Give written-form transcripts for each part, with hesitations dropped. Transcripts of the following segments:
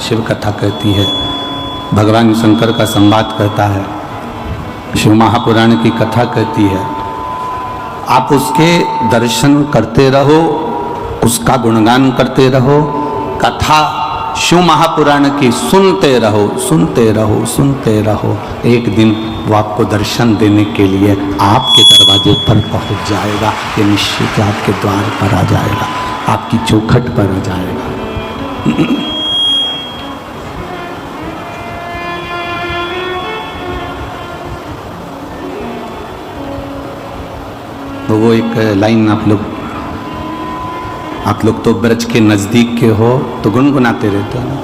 शिव कथा कहती है, भगवान शंकर का संवाद कहता है, शिव महापुराण की कथा कहती है। आप उसके दर्शन करते रहो, उसका गुणगान करते रहो, कथा शिव महापुराण की सुनते रहो, सुनते रहो, सुनते रहो। एक दिन वो आपको दर्शन देने के लिए आपके दरवाजे पर पहुंच जाएगा। ये निश्चित आपके द्वार पर आ जाएगा, आपकी चौखट पर आ जाएगा। तो वो एक लाइन आप लोग तो ब्रज के नजदीक के हो तो गुनगुनाते रहते हो ना।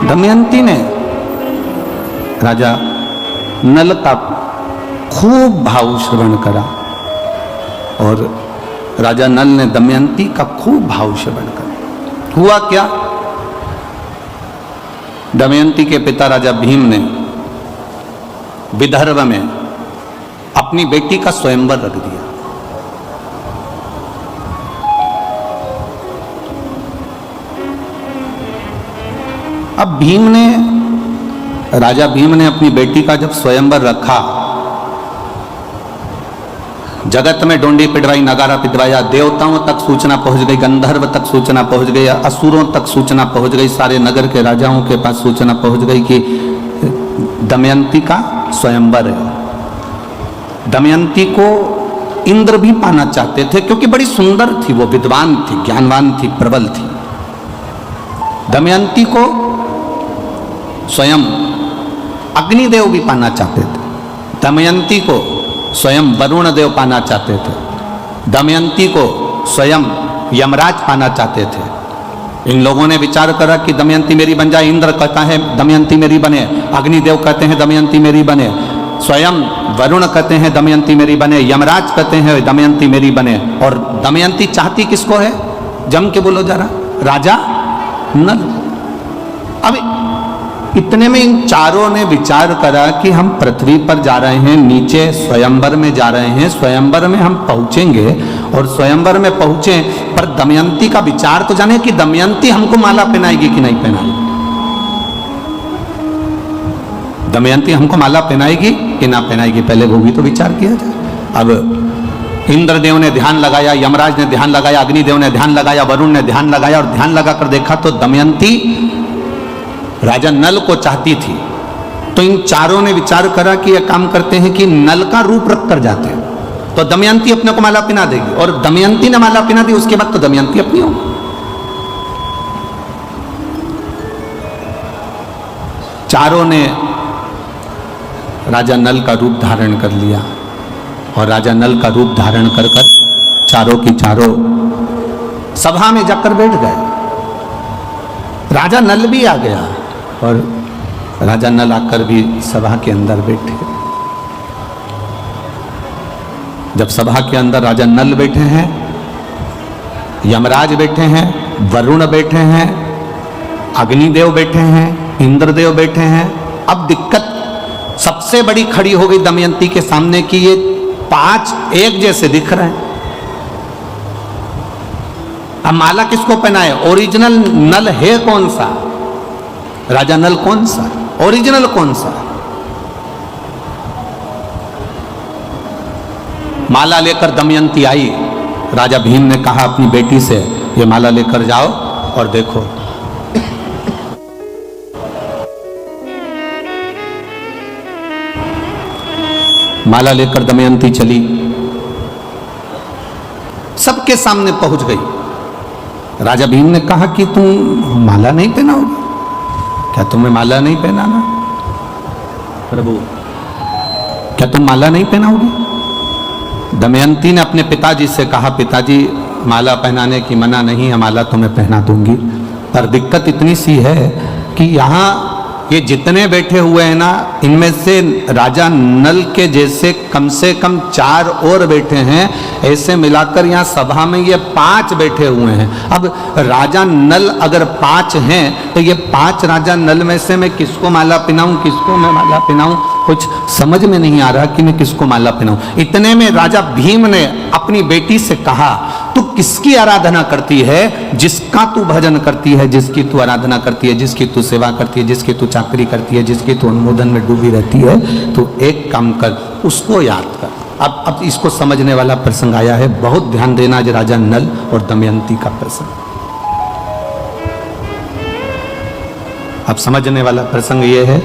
दमयंती ने राजा नल का खूब भाव श्रवण करा और राजा नल ने दमयंती का खूब भाव श्रवण करा। हुआ क्या, दमयंती के पिता राजा भीम ने विदर्भ में अपनी बेटी का स्वयंवर रख दिया। अब राजा भीम ने अपनी बेटी का जब स्वयंवर रखा, जगत में डोंडी पिटवाई, नगारा पिटवाया, देवताओं तक सूचना पहुंच गई, गंधर्व तक सूचना पहुंच गई, असुरों तक सूचना पहुंच गई, सारे नगर के राजाओं के पास सूचना पहुंच गई कि दमयंती का स्वयंवर है। दमयंती को इंद्र भी पाना चाहते थे क्योंकि बड़ी सुंदर थी, वो विद्वान थी, ज्ञानवान थी, प्रबल थी। दमयंती को स्वयं अग्निदेव भी पाना चाहते थे, दमयंती को स्वयं वरुण देव पाना चाहते थे, दमयंती को स्वयं यमराज पाना चाहते थे। इन लोगों ने विचार करा कि दमयंती मेरी बन जाए। इंद्र कहता है दमयंती मेरी बने, अग्निदेव कहते हैं दमयंती मेरी बने, स्वयं वरुण कहते हैं दमयंती मेरी बने, यमराज कहते हैं दमयंती मेरी बने। और दमयंती चाहती किसको है, जम के बोलो जरा, राजा नल। अब इतने में इन चारों ने विचार करा कि हम पृथ्वी पर जा रहे हैं, नीचे स्वयंवर में जा रहे हैं, स्वयंवर में हम पहुंचेंगे और स्वयंवर में पहुंचे पर दमयंती का विचार तो जाने कि दमयंती हमको माला पहनाएगी कि नहीं पहनाएगी, दमयंती हमको माला पहनाएगी कि ना पहनाएगी, पहले वो भी तो विचार किया जाए। अब इंद्रदेव ने ध्यान लगाया, यमराज ने ध्यान लगाया, अग्निदेव ने ध्यान लगाया, वरुण ने ध्यान लगाया और ध्यान लगाकर देखा तो दमयंती राजा नल को चाहती थी। तो इन चारों ने विचार करा कि यह काम करते हैं कि नल का रूप रख कर जाते हैं तो दमयंती अपने को माला पहना देगी, और दमयंती ने माला पहना दी, उसके बाद तो दमयंती अपनी होगी। चारों ने राजा नल का रूप धारण कर लिया और राजा नल का रूप धारण कर चारों की चारों सभा में जाकर बैठ गए। राजा नल भी आ गया और राजा नल आकर भी सभा के अंदर बैठे। जब सभा के अंदर राजा नल बैठे हैं, यमराज बैठे हैं, वरुण बैठे हैं, अग्निदेव बैठे हैं, इंद्रदेव बैठे हैं, अब दिक्कत सबसे बड़ी खड़ी हो गई दमयंती के सामने कि ये पांच एक जैसे दिख रहे हैं। अब माला किसको पहनाए, ओरिजिनल नल है कौन सा, राजा नल कौन सा, ओरिजिनल कौन सा। माला लेकर दमयंती आई, राजा भीम ने कहा अपनी बेटी से ये माला लेकर जाओ और देखो। माला लेकर दमयंती चली, सबके सामने पहुंच गई। राजा भीम ने कहा कि तुम माला नहीं पहनाओगे, क्या तुम्हें माला नहीं पहनाना, प्रभु क्या तुम माला नहीं पहनाओगे। दमयंती ने अपने पिताजी से कहा पिताजी माला पहनाने की मना नहीं है, माला तुम्हें पहना दूंगी, पर दिक्कत इतनी सी है कि यहाँ ये जितने बैठे हुए हैं ना, इनमें से राजा नल के जैसे कम से कम 4 और बैठे हैं, ऐसे मिलाकर यहाँ सभा में ये 5 बैठे हुए हैं। अब राजा नल अगर 5 हैं तो ये 5 राजा नल में से मैं किसको माला पहनाऊं, किसको मैं माला पहनाऊं, कुछ समझ में नहीं आ रहा कि मैं किसको माला पहनाऊं। इतने में राजा भीम ने अपनी बेटी से कहा तू किसकी आराधना करती है? जिसका तू भजन करती है, जिसकी तू आराधना करती है, जिसकी तू सेवा करती है, जिसकी तू चाकरी करती है, जिसकी तू अनुमोदन में डूबी रहती है, तो एक काम कर, उसको याद कर। अब इसको समझने वाला प्रसंग आया है, बहुत ध्यान देना, आज राजा नल और दमयंती का प्रसंग। अब समझने वाला प्रसंग यह है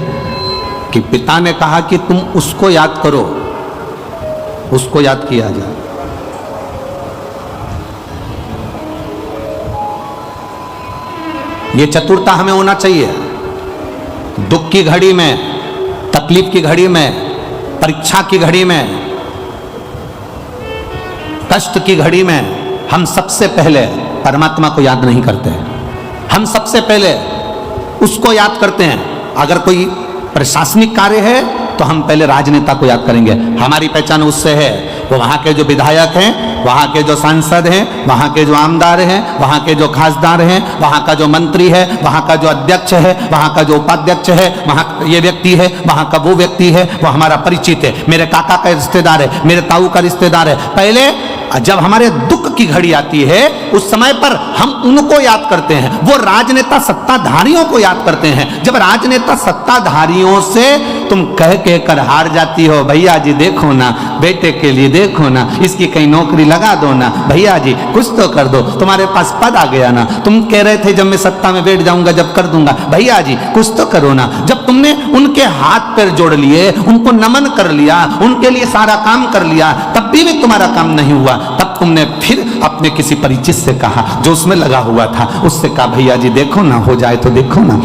कि पिता ने कहा कि तुम उसको याद करो, उसको याद किया जाए। ये चतुरता हमें होना चाहिए। दुख की घड़ी में, तकलीफ की घड़ी में, परीक्षा की घड़ी में, कष्ट की घड़ी में हम सबसे पहले परमात्मा को याद नहीं करते। हम सबसे पहले उसको याद करते हैं। अगर कोई प्रशासनिक कार्य है तो हम पहले राजनेता को याद करेंगे। हमारी पहचान उससे है। वो वहाँ के जो विधायक हैं, वहाँ के जो सांसद हैं, वहाँ के जो आमदार हैं, वहाँ के जो खासदार हैं, वहाँ का जो मंत्री है, वहाँ का जो अध्यक्ष है, वहाँ का जो उपाध्यक्ष है, वहाँ ये व्यक्ति है, वहाँ का वो व्यक्ति है, वो हमारा परिचित है, मेरे काका का रिश्तेदार है, मेरे ताऊ का रिश्तेदार है। पहले जब हमारे दुख की घड़ी आती है उस समय पर हम उनको याद करते हैं। वो राजनेता सत्ताधारियों को याद करते हैं। जब राजनेता सत्ताधारियों से तुम कह के कर हार जाती हो, भैया जी देखो ना, बेटे के लिए देखो ना, इसकी कहीं नौकरी लगा दो ना, भैया जी कुछ तो कर दो, तुम्हारे पास पद आ गया ना, तुम कह रहे थे जब मैं सत्ता में बैठ जाऊंगा जब कर दूंगा, भैया जी कुछ तो करो ना। जब तुमने उनके हाथ पैर जोड़ लिए, उनको नमन कर लिया, उनके लिए सारा काम कर लिया, तब भी तुम्हारा काम नहीं हुआ, तब तुमने फिर अपने किसी परिचित से कहा जो उसमें लगा हुआ था, उससे कहा भैया जी देखो ना, हो जाए तो देखो ना,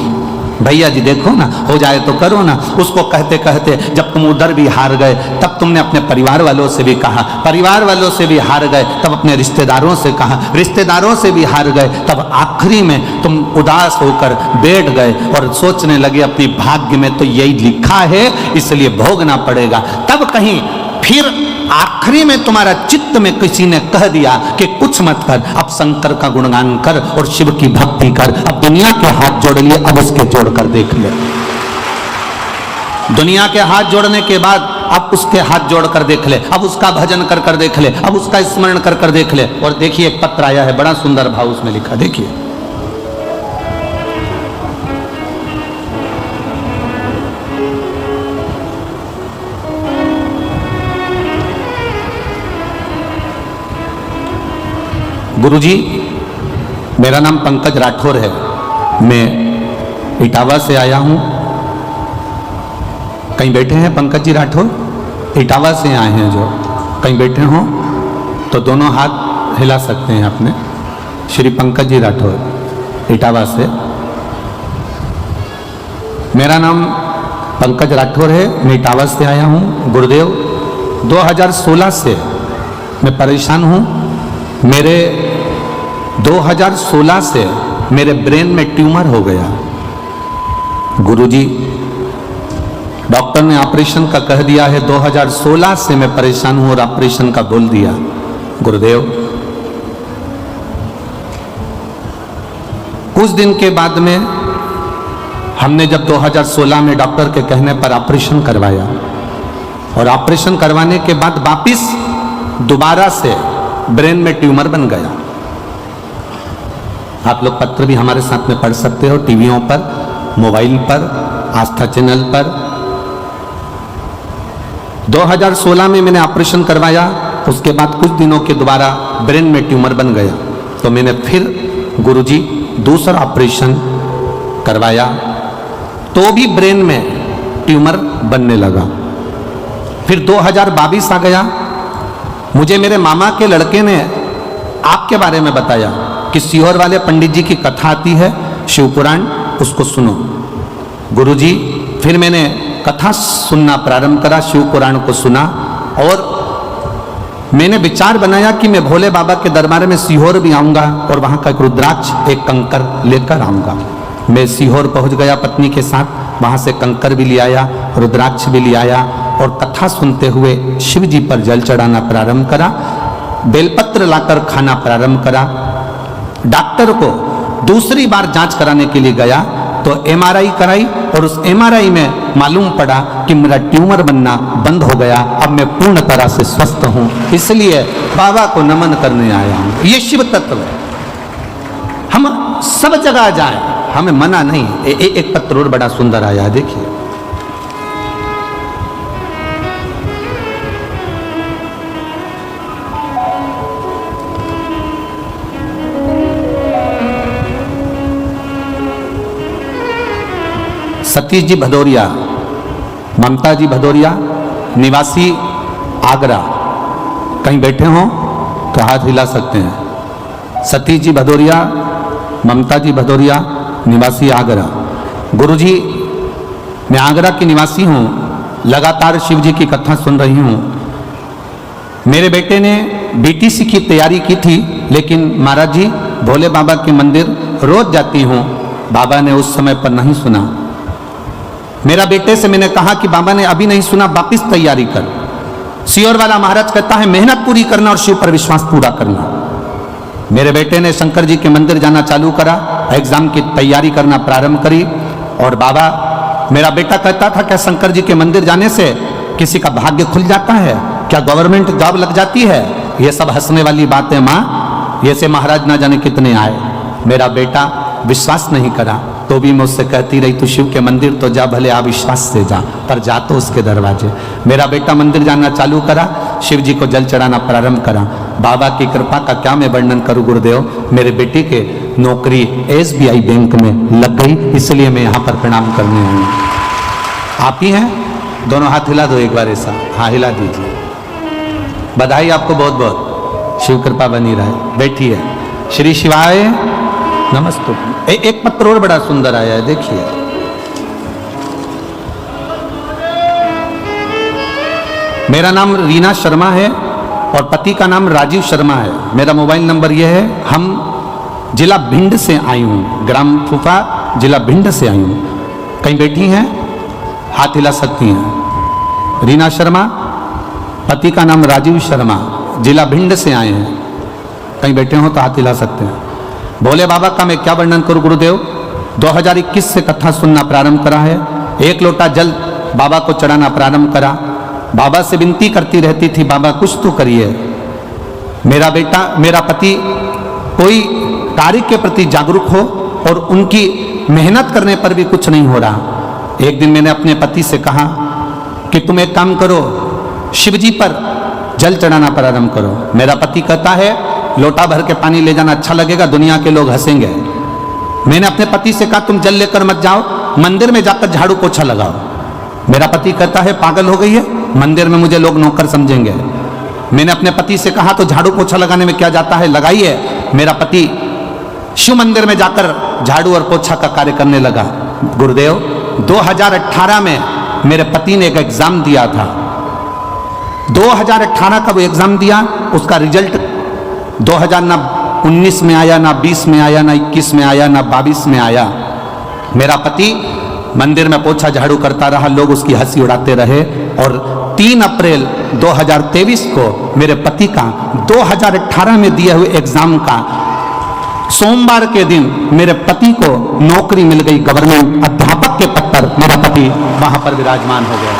भैया जी देखो ना, हो जाए तो करो ना। उसको कहते कहते जब तुम उधर भी हार गए तब तुमने अपने परिवार वालों से भी कहा, परिवार वालों से भी हार गए तब अपने रिश्तेदारों से कहा, रिश्तेदारों से भी हार गए तब आखिरी में तुम उदास होकर बैठ गए और सोचने लगे अपनी भाग्य में तो यही लिखा है इसलिए भोगना पड़ेगा। तब कहीं फिर आखिरी में तुम्हारा चित्त में किसी ने कह दिया कि कुछ मत कर, अब शंकर का गुणगान कर और शिव की भक्ति कर। अब दुनिया के हाथ जोड़ लिए, अब उसके जोड़कर देख ले। दुनिया के हाथ जोड़ने के बाद अब उसके हाथ जोड़कर देख ले, अब उसका भजन कर कर देख ले, अब उसका स्मरण कर कर देख ले। और देखिए एक पत्र आया है, बड़ा सुंदर भाव उसमें लिखा, देखिए। गुरुजी, मेरा नाम पंकज राठौर है, मैं इटावा से आया हूँ। कहीं बैठे हैं पंकज जी राठौर? इटावा से आए हैं जो, कहीं बैठे हों तो दोनों हाथ हिला सकते हैं अपने। श्री पंकज जी राठौर इटावा से। मेरा नाम पंकज राठौर है, मैं इटावा से आया हूँ। गुरुदेव, 2016 से मैं परेशान हूँ। मेरे 2016 से मेरे ब्रेन में ट्यूमर हो गया। गुरुजी, डॉक्टर ने ऑपरेशन का कह दिया है। 2016 से मैं परेशान हूं और ऑपरेशन का बोल दिया। गुरुदेव, कुछ दिन के बाद में हमने जब 2016 में डॉक्टर के कहने पर ऑपरेशन करवाया और ऑपरेशन करवाने के बाद वापिस दोबारा से ब्रेन में ट्यूमर बन गया। आप लोग पत्र भी हमारे साथ में पढ़ सकते हो, टीवियों पर, मोबाइल पर, आस्था चैनल पर। 2016 में मैंने ऑपरेशन करवाया, उसके बाद कुछ दिनों के दोबारा ब्रेन में ट्यूमर बन गया। तो मैंने फिर गुरुजी दूसरा ऑपरेशन करवाया, तो भी ब्रेन में ट्यूमर बनने लगा। फिर 2022 आ गया। मुझे मेरे मामा के लड़के ने आपके बारे में बताया कि सीहोर वाले पंडित जी की कथा आती है, शिव पुराण, उसको सुनो। गुरुजी, फिर मैंने कथा सुनना प्रारंभ करा, शिव पुराण को सुना और मैंने विचार बनाया कि मैं भोले बाबा के दरबार में सीहोर भी आऊँगा और वहाँ का एक रुद्राक्ष, एक कंकर लेकर आऊँगा। मैं सीहोर पहुँच गया पत्नी के साथ, वहाँ से कंकर भी ले आया, रुद्राक्ष भी ले आया और कथा सुनते हुए शिव जी पर जल चढ़ाना प्रारंभ करा, बेलपत्र लाकर खाना प्रारंभ करा। डॉक्टर को दूसरी बार जांच कराने के लिए गया तो एमआरआई कराई और उस एमआरआई में मालूम पड़ा कि मेरा ट्यूमर बनना बंद हो गया, अब मैं पूर्ण तरह से स्वस्थ हूं, इसलिए बाबा को नमन करने आया हूं। ये शिव तत्व है। हम सब जगह जाएं, हमें मना नहीं। एक पत्र और बड़ा सुंदर आया, देखिए। सतीश जी भदौरिया, ममता जी भदौरिया, निवासी आगरा, कहीं बैठे हों तो हाथ हिला सकते हैं। सतीश जी भदौरिया, ममता जी भदौरिया, निवासी आगरा। गुरुजी, मैं आगरा की निवासी हूँ, लगातार शिव जी की कथा सुन रही हूँ। मेरे बेटे ने बीटीसी की तैयारी की थी, लेकिन महाराज जी भोले बाबा के मंदिर रोज जाती हूँ, बाबा ने उस समय पर नहीं सुना। मेरा बेटे से मैंने कहा कि बाबा ने अभी नहीं सुना, वापिस तैयारी कर। सियोर वाला महाराज कहता है मेहनत पूरी करना और शिव पर विश्वास पूरा करना। मेरे बेटे ने शंकर जी के मंदिर जाना चालू करा, एग्जाम की तैयारी करना प्रारंभ करी। और बाबा, मेरा बेटा कहता था क्या शंकर जी के मंदिर जाने से किसी का भाग्य खुल जाता है, क्या गवर्नमेंट जॉब लग जाती है? ये सब हंसने वाली बातें माँ, ये से महाराज ना जाने कितने आए। मेरा बेटा विश्वास नहीं करा, तो भी मुझसे कहती रही तू शिव के मंदिर तो जा, भले अविश्वास से जा, पर जा तो उसके दरवाजे। मेरा बेटा मंदिर जाना चालू करा, शिव जी को जल चढ़ाना प्रारंभ करा। बाबा की कृपा का क्या मैं वर्णन करूं गुरुदेव। मेरे बेटे के नौकरी SBI बैंक में लग गई, इसलिए मैं यहाँ पर प्रणाम करने आई हूँ। आप ही हैं? दोनों हाथ हिला दो एक बार ऐसा, हाँ हिला दीजिए। बधाई आपको बहुत बहुत, शिव कृपा बनी रहे। बैठिए। श्री शिवाय नमस्ते। एक पत्र और बड़ा सुंदर आया है, देखिए। मेरा नाम रीना शर्मा है और पति का नाम राजीव शर्मा है। मेरा मोबाइल नंबर यह है। हम जिला भिंड से आई हूँ, ग्राम फूफा, जिला भिंड से आई हूँ। कहीं बैठी हैं? हाथ हिला सकती हैं। रीना शर्मा, पति का नाम राजीव शर्मा, जिला भिंड से आए हैं। कहीं बैठे हो तो हाथ हिला सकते हैं। भोले बाबा का मैं क्या वर्णन करूं गुरुदेव। 2021 से कथा सुनना प्रारंभ करा है। एक लोटा जल बाबा को चढ़ाना प्रारंभ करा। बाबा से विनती करती रहती थी, बाबा कुछ तो करिए। मेरा बेटा, मेरा पति कोई कार्य के प्रति जागरूक हो और उनकी मेहनत करने पर भी कुछ नहीं हो रहा। एक दिन मैंने अपने पति से कहा कि तुम एक काम करो, शिव जी पर जल चढ़ाना प्रारंभ करो। मेरा पति कहता है लोटा भर के पानी ले जाना अच्छा लगेगा, दुनिया के लोग हंसेंगे। मैंने अपने पति से कहा तुम जल लेकर मत जाओ, मंदिर में जाकर झाड़ू पोछा लगाओ। मेरा पति कहता है पागल हो गई है, मंदिर में मुझे लोग नौकर समझेंगे। मैंने अपने पति से कहा तो झाड़ू पोछा लगाने में क्या जाता है, लगाइए। मेरा पति शिव मंदिर में जाकर झाड़ू और पोछा का कार्य करने लगा। गुरुदेव, 2018 में मेरे पति ने एक एग्जाम दिया था। 2018 का वो एग्जाम दिया, उसका रिजल्ट 2019 में आया, ना 20 में आया, ना 21 में आया, ना 22 में आया। मेरा पति मंदिर में पोछा झाड़ू करता रहा, लोग उसकी हंसी उड़ाते रहे। और 3 अप्रैल 2023 को मेरे पति का 2018 में दिए हुए एग्जाम का सोमवार के दिन मेरे पति को नौकरी मिल गई, गवर्नमेंट अध्यापक के पद पर मेरा पति वहां पर विराजमान हो गया।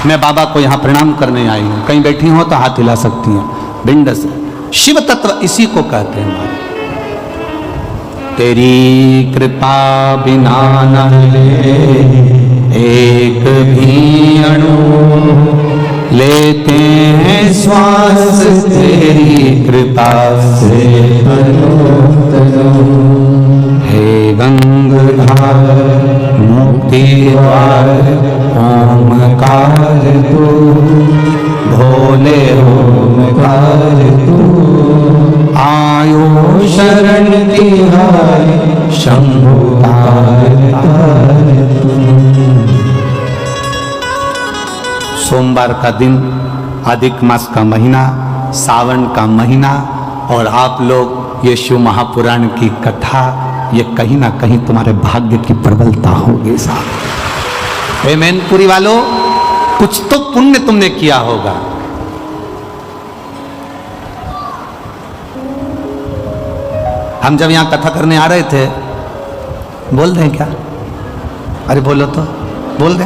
मैं बाबा को यहाँ प्रणाम करने आई हूँ। कहीं बैठी हो तो हाथ हिला सकती हैं। भिंड से। शिव तत्व इसी को कहते हैं हमारे। तेरी कृपा बिना न ले एक भी अणु, लेते हैं श्वास तेरी कृपा से हे गंगाधर मुक्ति द्वार ओमकार तू, भोले ओमकार तू, आयो शरण तिहारी शंभु तार तू। सोमवार का दिन, अधिक मास का महीना, सावन का महीना, और आप लोग ये शिव महापुराण की कथा, ये कहीं ना कहीं तुम्हारे भाग्य की प्रबलता होगी साहब। हे मैनपुरी वालों, कुछ तो पुण्य तुमने किया होगा। हम जब यहां कथा करने आ रहे थे, बोल दें क्या? अरे बोलो तो, बोल दे।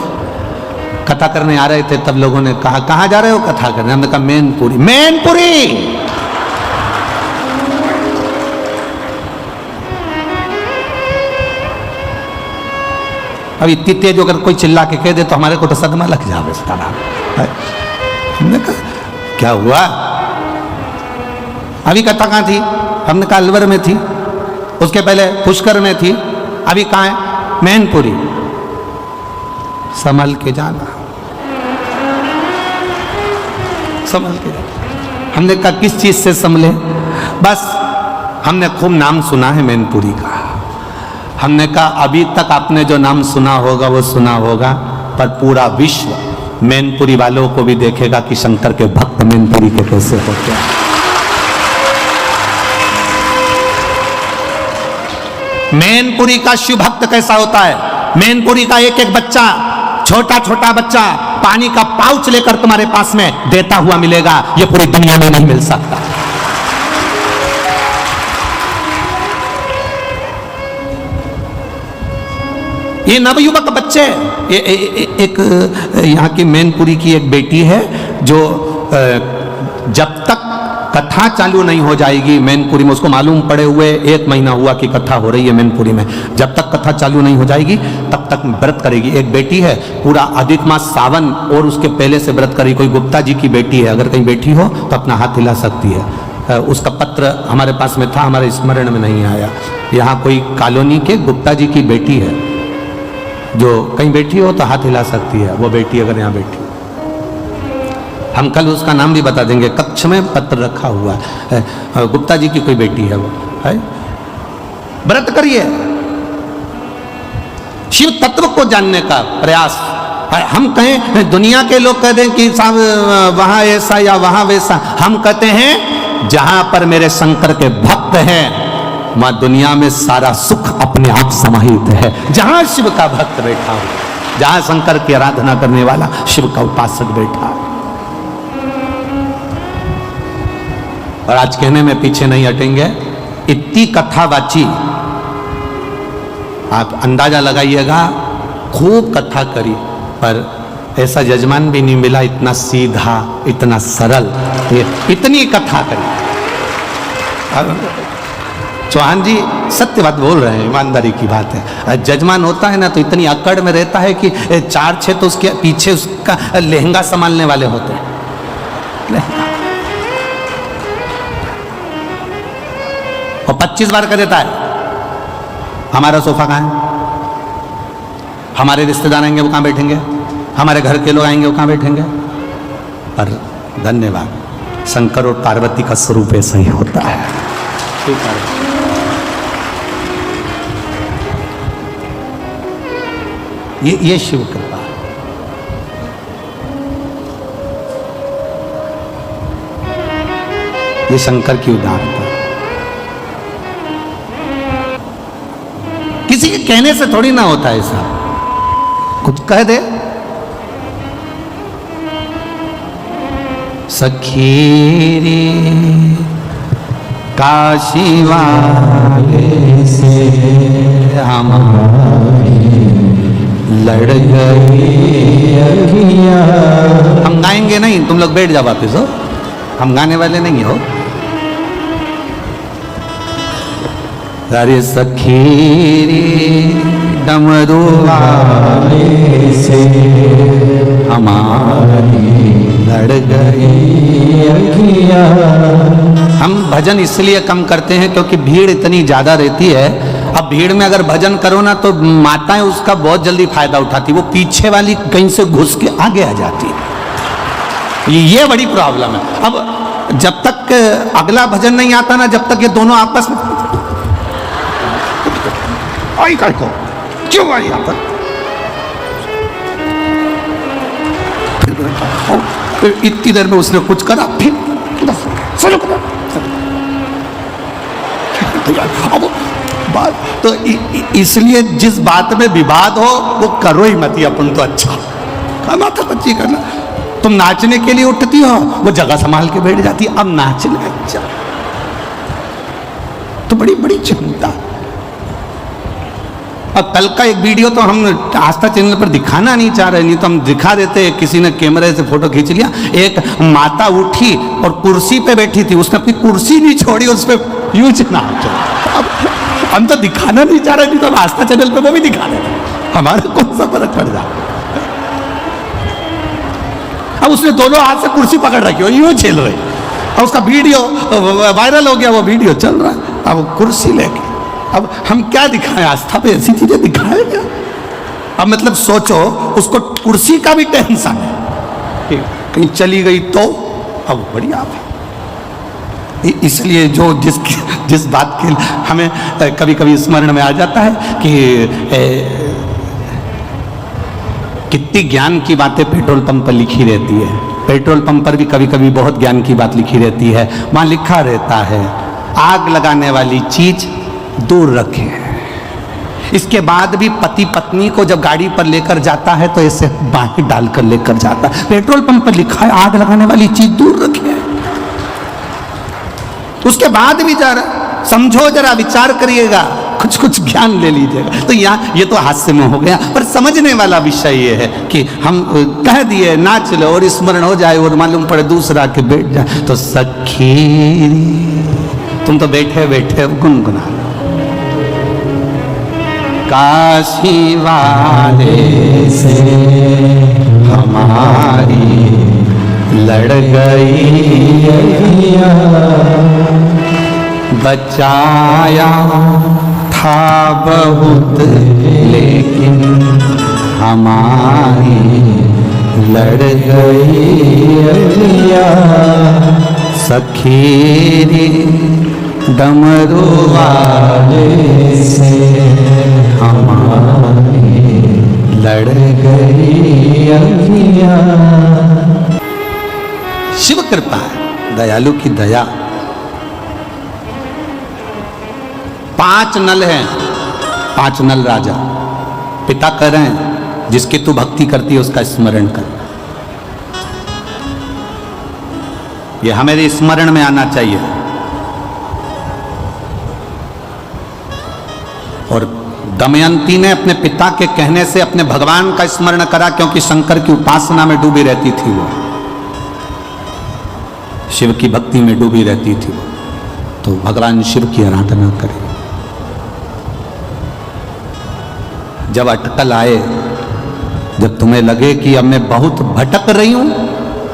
कथा करने आ रहे थे तब लोगों ने कहा कहाँ जा रहे हो कथा करने? हमने कहा मैनपुरी। मैनपुरी अब इतनी तेज अगर कोई चिल्ला के कह दे तो हमारे को तो सदमा लग जाए इस तरह। हमने कहा क्या हुआ? अभी कथा कहाँ थी? हमने कहा अलवर में थी, उसके पहले पुष्कर में थी, अभी कहाँ है? मैनपुरी। संभल के जाना, संभल के जाना। हमने कहा किस चीज से संभले? बस हमने खूब नाम सुना है मैनपुरी का। हमने कहा अभी तक आपने जो नाम सुना होगा वो सुना होगा, पर पूरा विश्व मैनपुरी वालों को भी देखेगा कि शंकर के भक्त मैनपुरी के कैसे होते हैं। मैनपुरी का शिव भक्त कैसा होता है? मैनपुरी का एक एक बच्चा, छोटा छोटा बच्चा पानी का पाउच लेकर तुम्हारे पास में देता हुआ मिलेगा, ये पूरी दुनिया में नहीं मिल सकता। ये नवयुवक बच्चे, एक यहाँ की मैनपुरी की एक बेटी है जो जब तक कथा चालू नहीं हो जाएगी मैनपुरी में, उसको मालूम पड़े हुए 1 महीना हुआ कि कथा हो रही है मैनपुरी में, जब तक कथा चालू नहीं हो जाएगी तब तक व्रत करेगी। एक बेटी है पूरा अधिक मास सावन और उसके पहले से व्रत करेगी। कोई गुप्ता जी की बेटी है, अगर कहीं बैठी हो तो अपना हाथ हिला सकती है। उसका पत्र हमारे पास में था, हमारे स्मरण में नहीं आया। यहाँ कोई कॉलोनी के गुप्ता जी की बेटी है, जो कहीं बैठी हो तो हाथ हिला सकती है, वो बेटी अगर यहाँ बैठी। हम कल उसका नाम भी बता देंगे, कक्ष में पत्र रखा हुआ है, गुप्ता जी की कोई बेटी है वो है। व्रत करिए, शिव तत्व को जानने का प्रयास। हम कहें दुनिया के लोग कह दें कि साहब वहां ऐसा या वहां वैसा, हम कहते हैं जहां पर मेरे शंकर के भक्त हैं वहां दुनिया में सारा सुख अपने आप समाहित है। जहां शिव का भक्त बैठा हो, जहां शंकर की आराधना करने वाला शिव का उपासक बैठा है। और आज कहने में पीछे नहीं हटेंगे, इतनी कथा बाची, आप अंदाजा लगाइएगा, खूब कथा करी, पर ऐसा जजमान भी नहीं मिला इतना सीधा, इतना सरल, इतनी कथा करी। चौहान जी सत्य बात बोल रहे हैं, ईमानदारी की बात है। जजमान होता है ना तो इतनी अकड़ में रहता है कि 4-6 तो उसके पीछे उसका लहंगा संभालने वाले होते हैं, और 25 बार कर देता है हमारा सोफा कहाँ है, हमारे रिश्तेदार आएंगे वो कहाँ बैठेंगे, हमारे घर के लोग आएंगे वो कहाँ बैठेंगे। पर धन्यवाद, शंकर और पार्वती का स्वरूप ऐसा ही होता है। ये शिव कृपा, ये शंकर की उदारता। किसी के कहने से थोड़ी ना होता है ऐसा, कुछ कह दे। सखी रे काशी वाले से हमारी लड़ गई अखियां। हम गाएंगे नहीं, तुम लोग बैठ जाओ वापिस हो, हम गाने वाले नहीं हो। अरे सखी डमरू वाले से हमारी लड़ गई अखियां। हम भजन इसलिए कम करते हैं क्योंकि भीड़ इतनी ज्यादा रहती है। अब भीड़ में अगर भजन करो ना तो माताएं उसका बहुत जल्दी फायदा उठाती, वो पीछे वाली कहीं से घुस के आगे आ जाती। ये बड़ी प्रॉब्लम है। अब जब तक अगला भजन नहीं आता ना, जब तक ये दोनों आपस में आई को क्यों आई यहाँ पर, फिर इतनी देर में उसने कुछ करा, फिर चलो करा। अब बात तो इसलिए जिस बात में विवाद हो वो करो ही मत, अपन तो अच्छा माथा बच्ची करना। तुम नाचने के लिए उठती हो, वो जगह संभाल के बैठ जाती है। अब नाचने अच्छा तो बड़ी बड़ी चिंता। और कल का एक वीडियो तो हम आस्था चैनल पर दिखाना नहीं चाह रहे, नहीं तो हम दिखा देते। किसी ने कैमरे से फोटो खींच लिया, एक माता उठी और कुर्सी पे बैठी थी, उसने अपनी कुर्सी नहीं छोड़ी, उस पर यूज ना अब हम तो दिखाना नहीं चाह रहे, नहीं तो हम आस्था चैनल पे वो भी दिखा देते, हमारा कौन सा फर्क पड़ जाता। अब उसने दोनों हाथ से कुर्सी पकड़ रखी हो, यूं झेल रही, और उसका वीडियो वायरल हो गया, वो वीडियो चल रहा है। अब कुर्सी लेके अब हम क्या दिखाएं, आस्था पे ऐसी चीजें दिखाएं क्या? अब मतलब सोचो, उसको कुर्सी का भी टेंशन है कि कहीं चली गई तो। अब बढ़िया है, इसलिए जो जिस बात के हमें कभी कभी स्मरण में आ जाता है कि कितनी ज्ञान की बातें पेट्रोल पंप पर लिखी रहती है। पेट्रोल पंप पर भी कभी कभी बहुत ज्ञान की बात लिखी रहती है। वहाँ लिखा रहता है, आग लगाने वाली चीज दूर रखें। इसके बाद भी पति पत्नी को जब गाड़ी पर लेकर जाता है तो ऐसे बाहें डालकर लेकर जाता है। पेट्रोल पंप पर लिखा है, आग लगाने वाली चीज दूर रखें। उसके बाद भी जरा समझो, जरा विचार करिएगा, कुछ ज्ञान ले लीजिएगा। तो यहाँ ये तो हास्य में हो गया, पर समझने वाला विषय ये है कि हम कह दिए नाच लो और स्मरण हो जाए और मालूम पड़े दूसरा के बैठ जाए तो सखी तुम तो बैठे बैठे गुनगुना लो। काशी वाले से हमारी लड़ गई, बचाया था बहुत लेकिन हमारी लड़ गई सखीरी डमरू वाले से हमारी लड़ गई अखियाँ। शिव कृपा है, दयालु की दया। 5 नल हैं, 5 नल राजा। पिता कह रहे हैं जिसकी तू भक्ति करती है उसका स्मरण कर। ये हमारे स्मरण में आना चाहिए। और दमयंती ने अपने पिता के कहने से अपने भगवान का स्मरण करा, क्योंकि शंकर की उपासना में डूबी रहती थी वो, शिव की भक्ति में डूबी रहती थी वो, तो भगवान शिव की आराधना करे। जब अटकल आए, जब तुम्हें लगे कि अब मैं बहुत भटक रही हूं,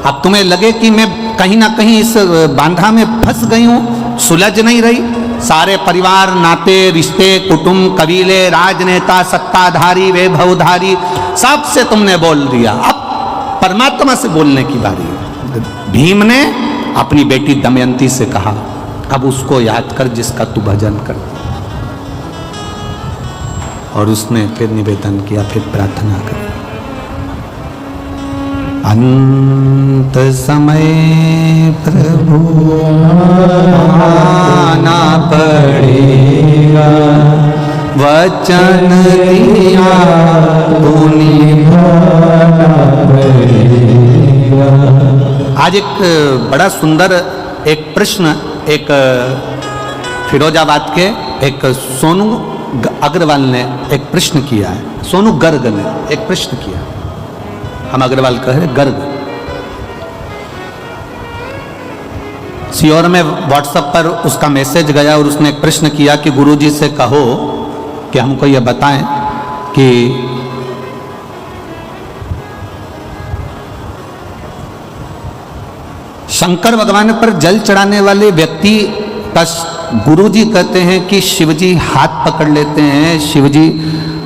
अब तुम्हें लगे कि मैं कहीं ना कहीं इस बांधा में फंस गई हूं, सुलझ नहीं रही, सारे परिवार, नाते, रिश्ते, कुटुंब, कबीले, राजनेता, सत्ताधारी, वैभवधारी, सबसे तुमने बोल दिया, अब परमात्मा से बोलने की बारी है। भीम ने अपनी बेटी दमयंती से कहा, अब उसको याद कर जिसका तू भजन कर। और उसने फिर निवेदन किया, फिर प्रार्थना कर। अंत समय प्रभु आना पड़ेगा, वचन दिया तो निभाना पड़ेगा। आज एक बड़ा सुंदर एक प्रश्न, एक फिरोजाबाद के एक सोनू अग्रवाल ने एक प्रश्न किया है। सोनू गर्ग ने एक प्रश्न किया, हम अग्रवाल कह रहे गर्ग। सियोर में व्हाट्सएप पर उसका मैसेज गया और उसने एक प्रश्न किया कि गुरुजी से कहो कि हमको यह बताएं कि शंकर भगवान पर जल चढ़ाने वाले व्यक्ति का गुरुजी कहते हैं कि शिवजी हाथ पकड़ लेते हैं, शिवजी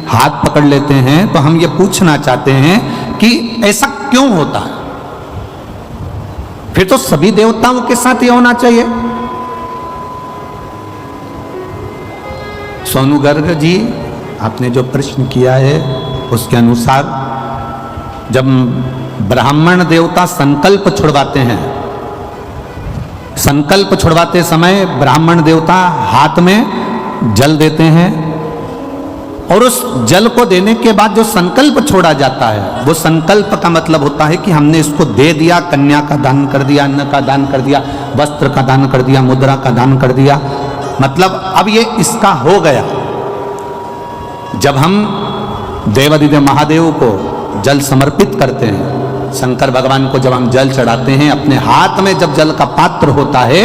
हाथ पकड़ लेते हैं। तो हम ये पूछना चाहते हैं कि ऐसा क्यों होता है? फिर तो सभी देवताओं के साथ ये होना चाहिए। सोनू गर्ग जी, आपने जो प्रश्न किया है उसके अनुसार जब ब्राह्मण देवता संकल्प छुड़वाते हैं, संकल्प छुड़वाते समय ब्राह्मण देवता हाथ में जल देते हैं और उस जल को देने के बाद जो संकल्प छोड़ा जाता है, वो संकल्प का मतलब होता है कि हमने इसको दे दिया, कन्या का दान कर दिया, अन्न का दान कर दिया, वस्त्र का दान कर दिया, मुद्रा का दान कर दिया, मतलब अब ये इसका हो गया। जब हम देवादिदेव महादेव को जल समर्पित करते हैं, शंकर भगवान को जब हम जल चढ़ाते हैं, अपने हाथ में जब जल का पात्र होता है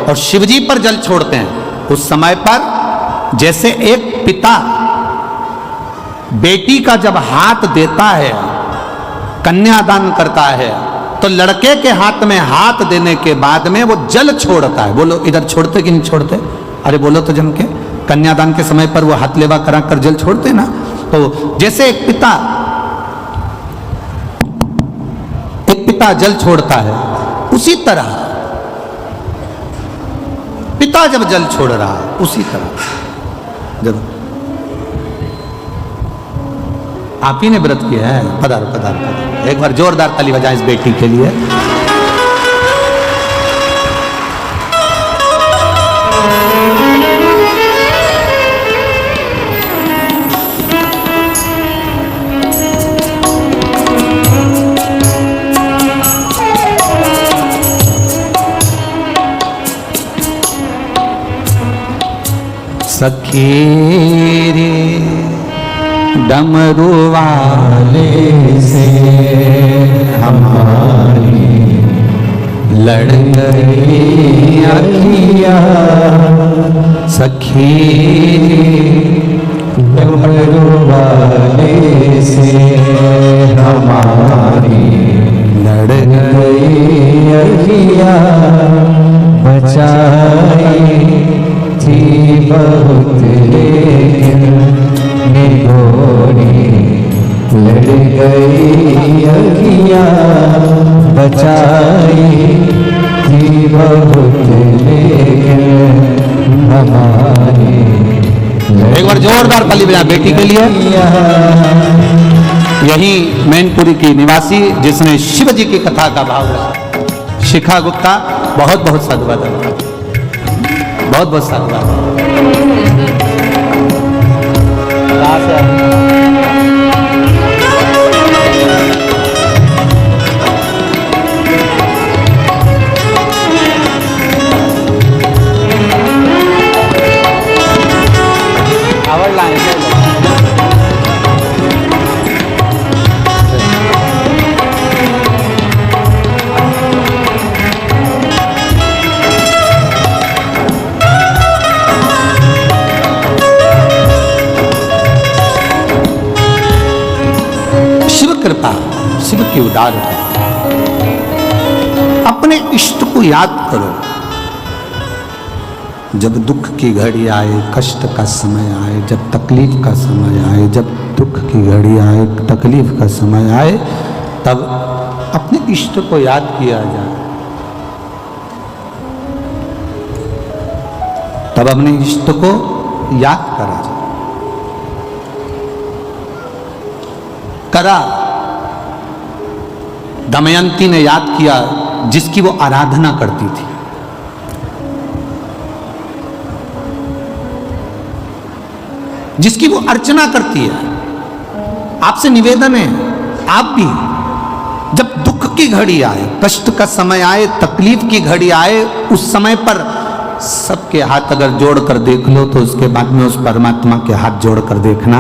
और शिवजी पर जल छोड़ते हैं, उस समय पर जैसे एक पिता बेटी का जब हाथ देता है, कन्यादान करता है, तो लड़के के हाथ में हाथ देने के बाद में वो जल छोड़ता है। बोलो इधर छोड़ते कि नहीं छोड़ते? अरे बोलो तो जम के। कन्यादान के समय पर वो हाथ लेवा करा कर जल छोड़ते ना। तो जैसे एक पिता जल छोड़ता है, उसी तरह पिता जब जल छोड़ रहा, उसी तरह जब आप ही ने व्रत किया है, पधार पधार पधार। एक बार जोरदार ताली बजाएं इस बेटी के लिए। सखी रे डमरू वाले से हमारी लड़ गई अखियाँ, सखी डमरू वाले से हमारी लड़ गई अखियाँ, बचाई थी बहुत लेकिन निगोरी लड़ गई अखियाँ, बचाई थी बहुत लेकिन हमारी। एक बार जोरदार ताली बजा बेटी के लिए। यही मैनपुरी की निवासी जिसने शिव जी की कथा का भाव रखा, शिखा गुप्ता, बहुत बहुत साधुवाद, बहुत बहुत साधुवाद। कृपा, शिव की उदार कृपा। अपने इष्ट को याद करो। जब दुख की घड़ी आए, कष्ट का समय आए, जब तकलीफ का समय आए, जब दुख की घड़ी आए, तकलीफ का समय आए, तब अपने इष्ट को याद किया जाए। तब अपने इष्ट को याद करा जाए। करा दमयंती ने याद किया, जिसकी वो आराधना करती थी। जिसकी वो अर्चना करती है। आपसे निवेदन है, आप भी जब दुख की घड़ी आए, कष्ट का समय आए, तकलीफ की घड़ी आए, उस समय पर सबके हाथ अगर जोड़ कर देख लो तो उसके बाद में उस परमात्मा के हाथ जोड़ कर देखना।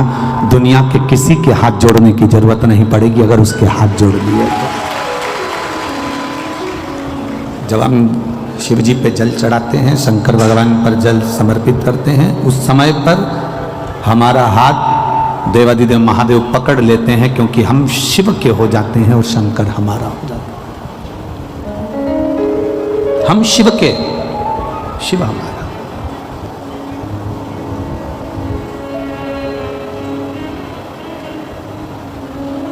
दुनिया के किसी के हाथ जोड़ने की जरूरत नहीं पड़ेगी अगर उसके हाथ जोड़ दिए तो। जब हम शिव जी पे जल चढ़ाते हैं, शंकर भगवान पर जल समर्पित करते हैं, उस समय पर हमारा हाथ देवादिदेव महादेव पकड़ लेते हैं, क्योंकि हम शिव के हो जाते हैं और शंकर हमारा हो जाता है। हम शिव के, शिव हमारा।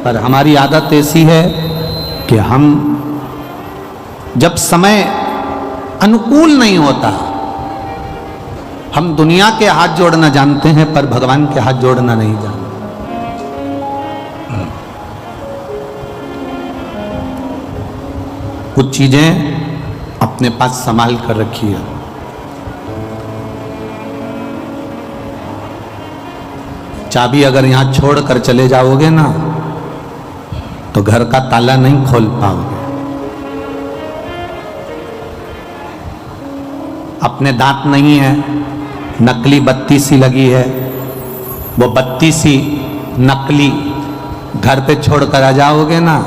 पर हमारी आदत ऐसी है कि हम जब समय अनुकूल नहीं होता, हम दुनिया के हाथ जोड़ना जानते हैं पर भगवान के हाथ जोड़ना नहीं जानते। कुछ चीजें अपने पास संभाल कर रखिए। चाबी अगर यहां छोड़ कर चले जाओगे ना तो घर का ताला नहीं खोल पाओगे। अपने दांत नहीं है, नकली बत्ती सी लगी है, वो बत्ती सी नकली घर पे छोड़कर आ जाओगे ना,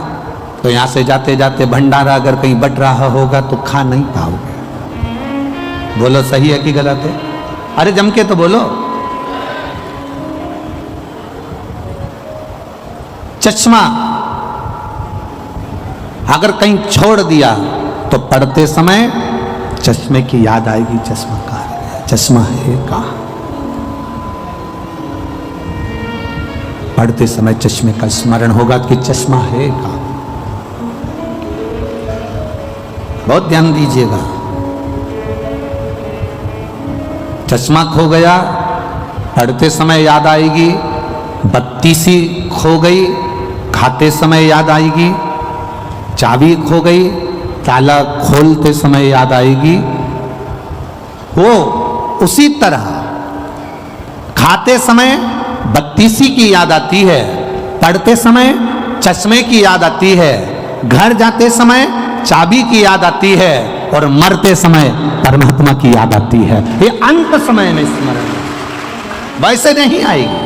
तो यहाँ से जाते जाते भंडारा अगर कहीं बट रहा होगा तो खा नहीं पाओगे। बोलो सही है कि गलत है? अरे जम के तो बोलो। चश्मा अगर कहीं छोड़ दिया तो पढ़ते समय चश्मे की याद आएगी, चश्मा कहाँ है, चश्मा है कहाँ। पढ़ते समय चश्मे का स्मरण होगा कि चश्मा है कहाँ। बहुत ध्यान दीजिएगा। चश्मा खो गया, पढ़ते समय याद आएगी। बत्ती सी खो गई, खाते समय याद आएगी। चाबी खो गई, ताला खोलते समय याद आएगी। वो उसी तरह खाते समय बत्तीसी की याद आती है, पढ़ते समय चश्मे की याद आती है, घर जाते समय चाबी की याद आती है, और मरते समय परमात्मा की याद आती है। ये अंत समय में स्मरण, वैसे नहीं आएगी,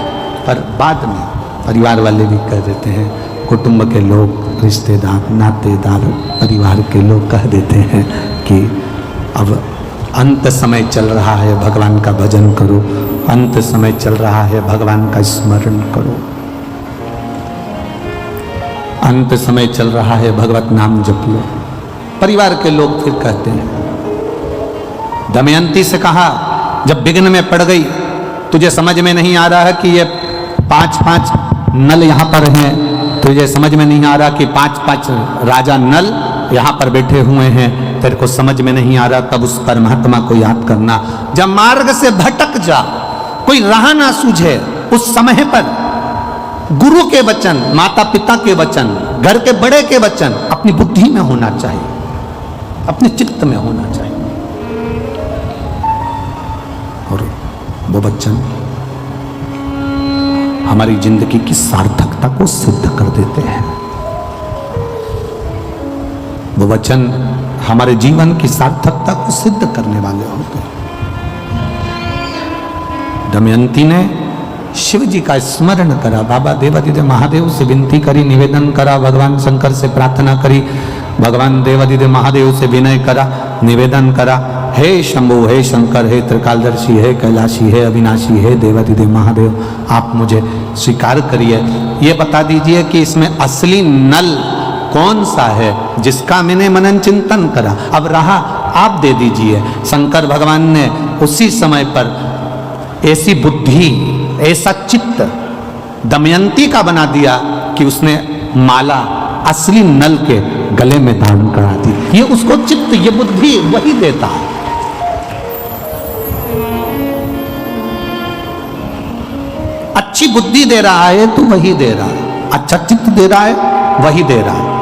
पर बाद में परिवार वाले भी कह देते हैं, कुटुंब के लोग, रिश्तेदार, नातेदार, परिवार के लोग कह देते हैं कि अब अंत समय चल रहा है, भगवान का भजन करो, अंत समय चल रहा है, भगवान का स्मरण करो, अंत समय चल रहा है, भगवत नाम जप लो। परिवार के लोग फिर कहते हैं, दमयंती से कहा, जब विघ्न में पड़ गई, तुझे समझ में नहीं आ रहा है कि ये 5-5 नल यहाँ पर हैं, तुझे समझ में नहीं आ रहा कि 5-5 राजा नल यहाँ पर बैठे हुए हैं, तेरे को समझ में नहीं आ रहा, तब उस परमात्मा को याद करना। जब मार्ग से भटक जा, कोई राह ना सूझे, उस समय पर गुरु के वचन, माता पिता के वचन, घर के बड़े के वचन अपनी बुद्धि में होना चाहिए, अपने चित्त में होना चाहिए, और वो वचन हमारी जिंदगी की सार्थकता को सिद्ध कर देते हैं। वो वचन हमारे जीवन की सार्थकता को सिद्ध करने वाले होते हैं। दमयंती ने शिव जी का स्मरण करा, बाबा देवादिदेव महादेव से विनती करी, निवेदन करा, भगवान शंकर से प्रार्थना करी, भगवान देवादिदेव महादेव से विनय करा, निवेदन करा, हे शंभु, हे शंकर, हे त्रिकालदर्शी, हे कैलाशी, हे अविनाशी, हे देवादिदेव महादेव, आप मुझे स्वीकार करिए। ये बता दीजिए कि इसमें असली नल कौन सा है जिसका मैंने मनन चिंतन करा, अब रहा आप दे दीजिए। शंकर भगवान ने उसी समय पर ऐसी बुद्धि, ऐसा चित्त दमयंती का बना दिया कि उसने माला असली नल के गले में धारण करा दी। ये उसको चित्त, ये बुद्धि वही देता है। अच्छी बुद्धि दे रहा है तो वही दे रहा है, अच्छा चित्त दे रहा है वही दे रहा है।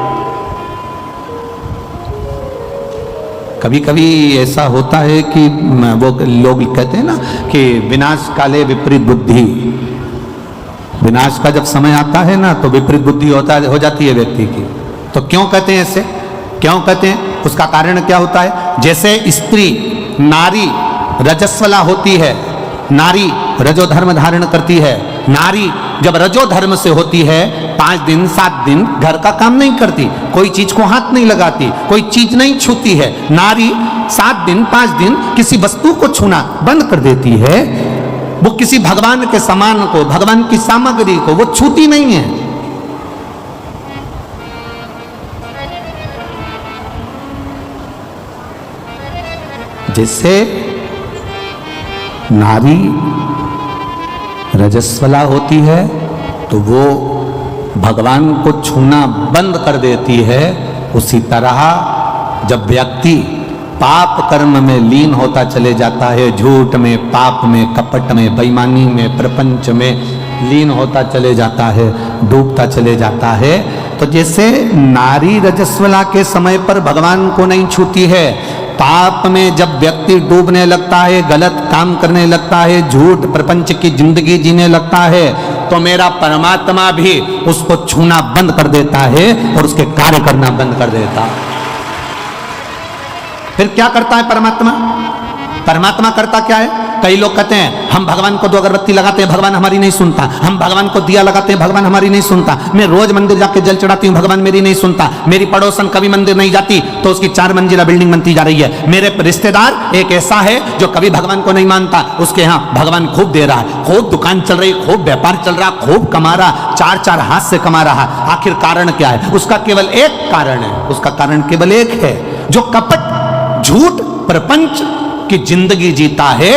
कभी कभी ऐसा होता है कि वो लोग कहते हैं ना कि विनाश काले विपरीत बुद्धि, विनाश का जब समय आता है ना तो विपरीत बुद्धि हो जाती है व्यक्ति की। तो क्यों कहते हैं ऐसे, क्यों कहते हैं? उसका कारण क्या होता है? जैसे स्त्री, नारी रजस्वला होती है, नारी रजो धर्म धारण करती है, नारी जब रजो धर्म से होती है 5 दिन 7 दिन घर का काम नहीं करती, कोई चीज को हाथ नहीं लगाती, कोई चीज नहीं छूती है। नारी 7 दिन 5 दिन किसी वस्तु को छूना बंद कर देती है, वो किसी भगवान के सामान को, भगवान की सामग्री को वो छूती नहीं है। जैसे नारी रजस्वला होती है तो वो भगवान को छूना बंद कर देती है, उसी तरह जब व्यक्ति पाप कर्म में लीन होता चले जाता है, झूठ में, पाप में, कपट में, बेईमानी में, प्रपंच में लीन होता चले जाता है, डूबता चले जाता है, तो जैसे नारी रजस्वला के समय पर भगवान को नहीं छूती है, पाप में जब व्यक्ति डूबने लगता है, गलत काम करने लगता है, झूठ प्रपंच की जिंदगी जीने लगता है, तो मेरा परमात्मा भी उसको छूना बंद कर देता है और उसके कार्य करना बंद कर देता है। फिर क्या करता है परमात्मा? परमात्मा करता क्या है? कई लोग कहते हैं हम भगवान को 2 अगरबत्ती लगाते हैं, भगवान हमारी नहीं सुनता। हम भगवान को दिया लगाते हैं, भगवान हमारी नहीं सुनता। मैं रोज मंदिर जाके जल चढ़ाती हूँ, भगवान मेरी नहीं सुनता। मेरी पड़ोसन कभी मंदिर नहीं जाती तो उसकी 4 मंजिला बिल्डिंग बनती जा रही है। मेरे रिश्तेदार एक ऐसा है जो कभी भगवान को नहीं मानता, उसके यहाँ भगवान खूब दे रहा है, खूब दुकान चल रही, खूब व्यापार चल रहा, खूब कमा रहा, 4 हाथ से कमा रहा। आखिर कारण क्या है? उसका केवल एक कारण है, उसका कारण केवल एक है, जो कपट झूठ प्रपंच की जिंदगी जीता है,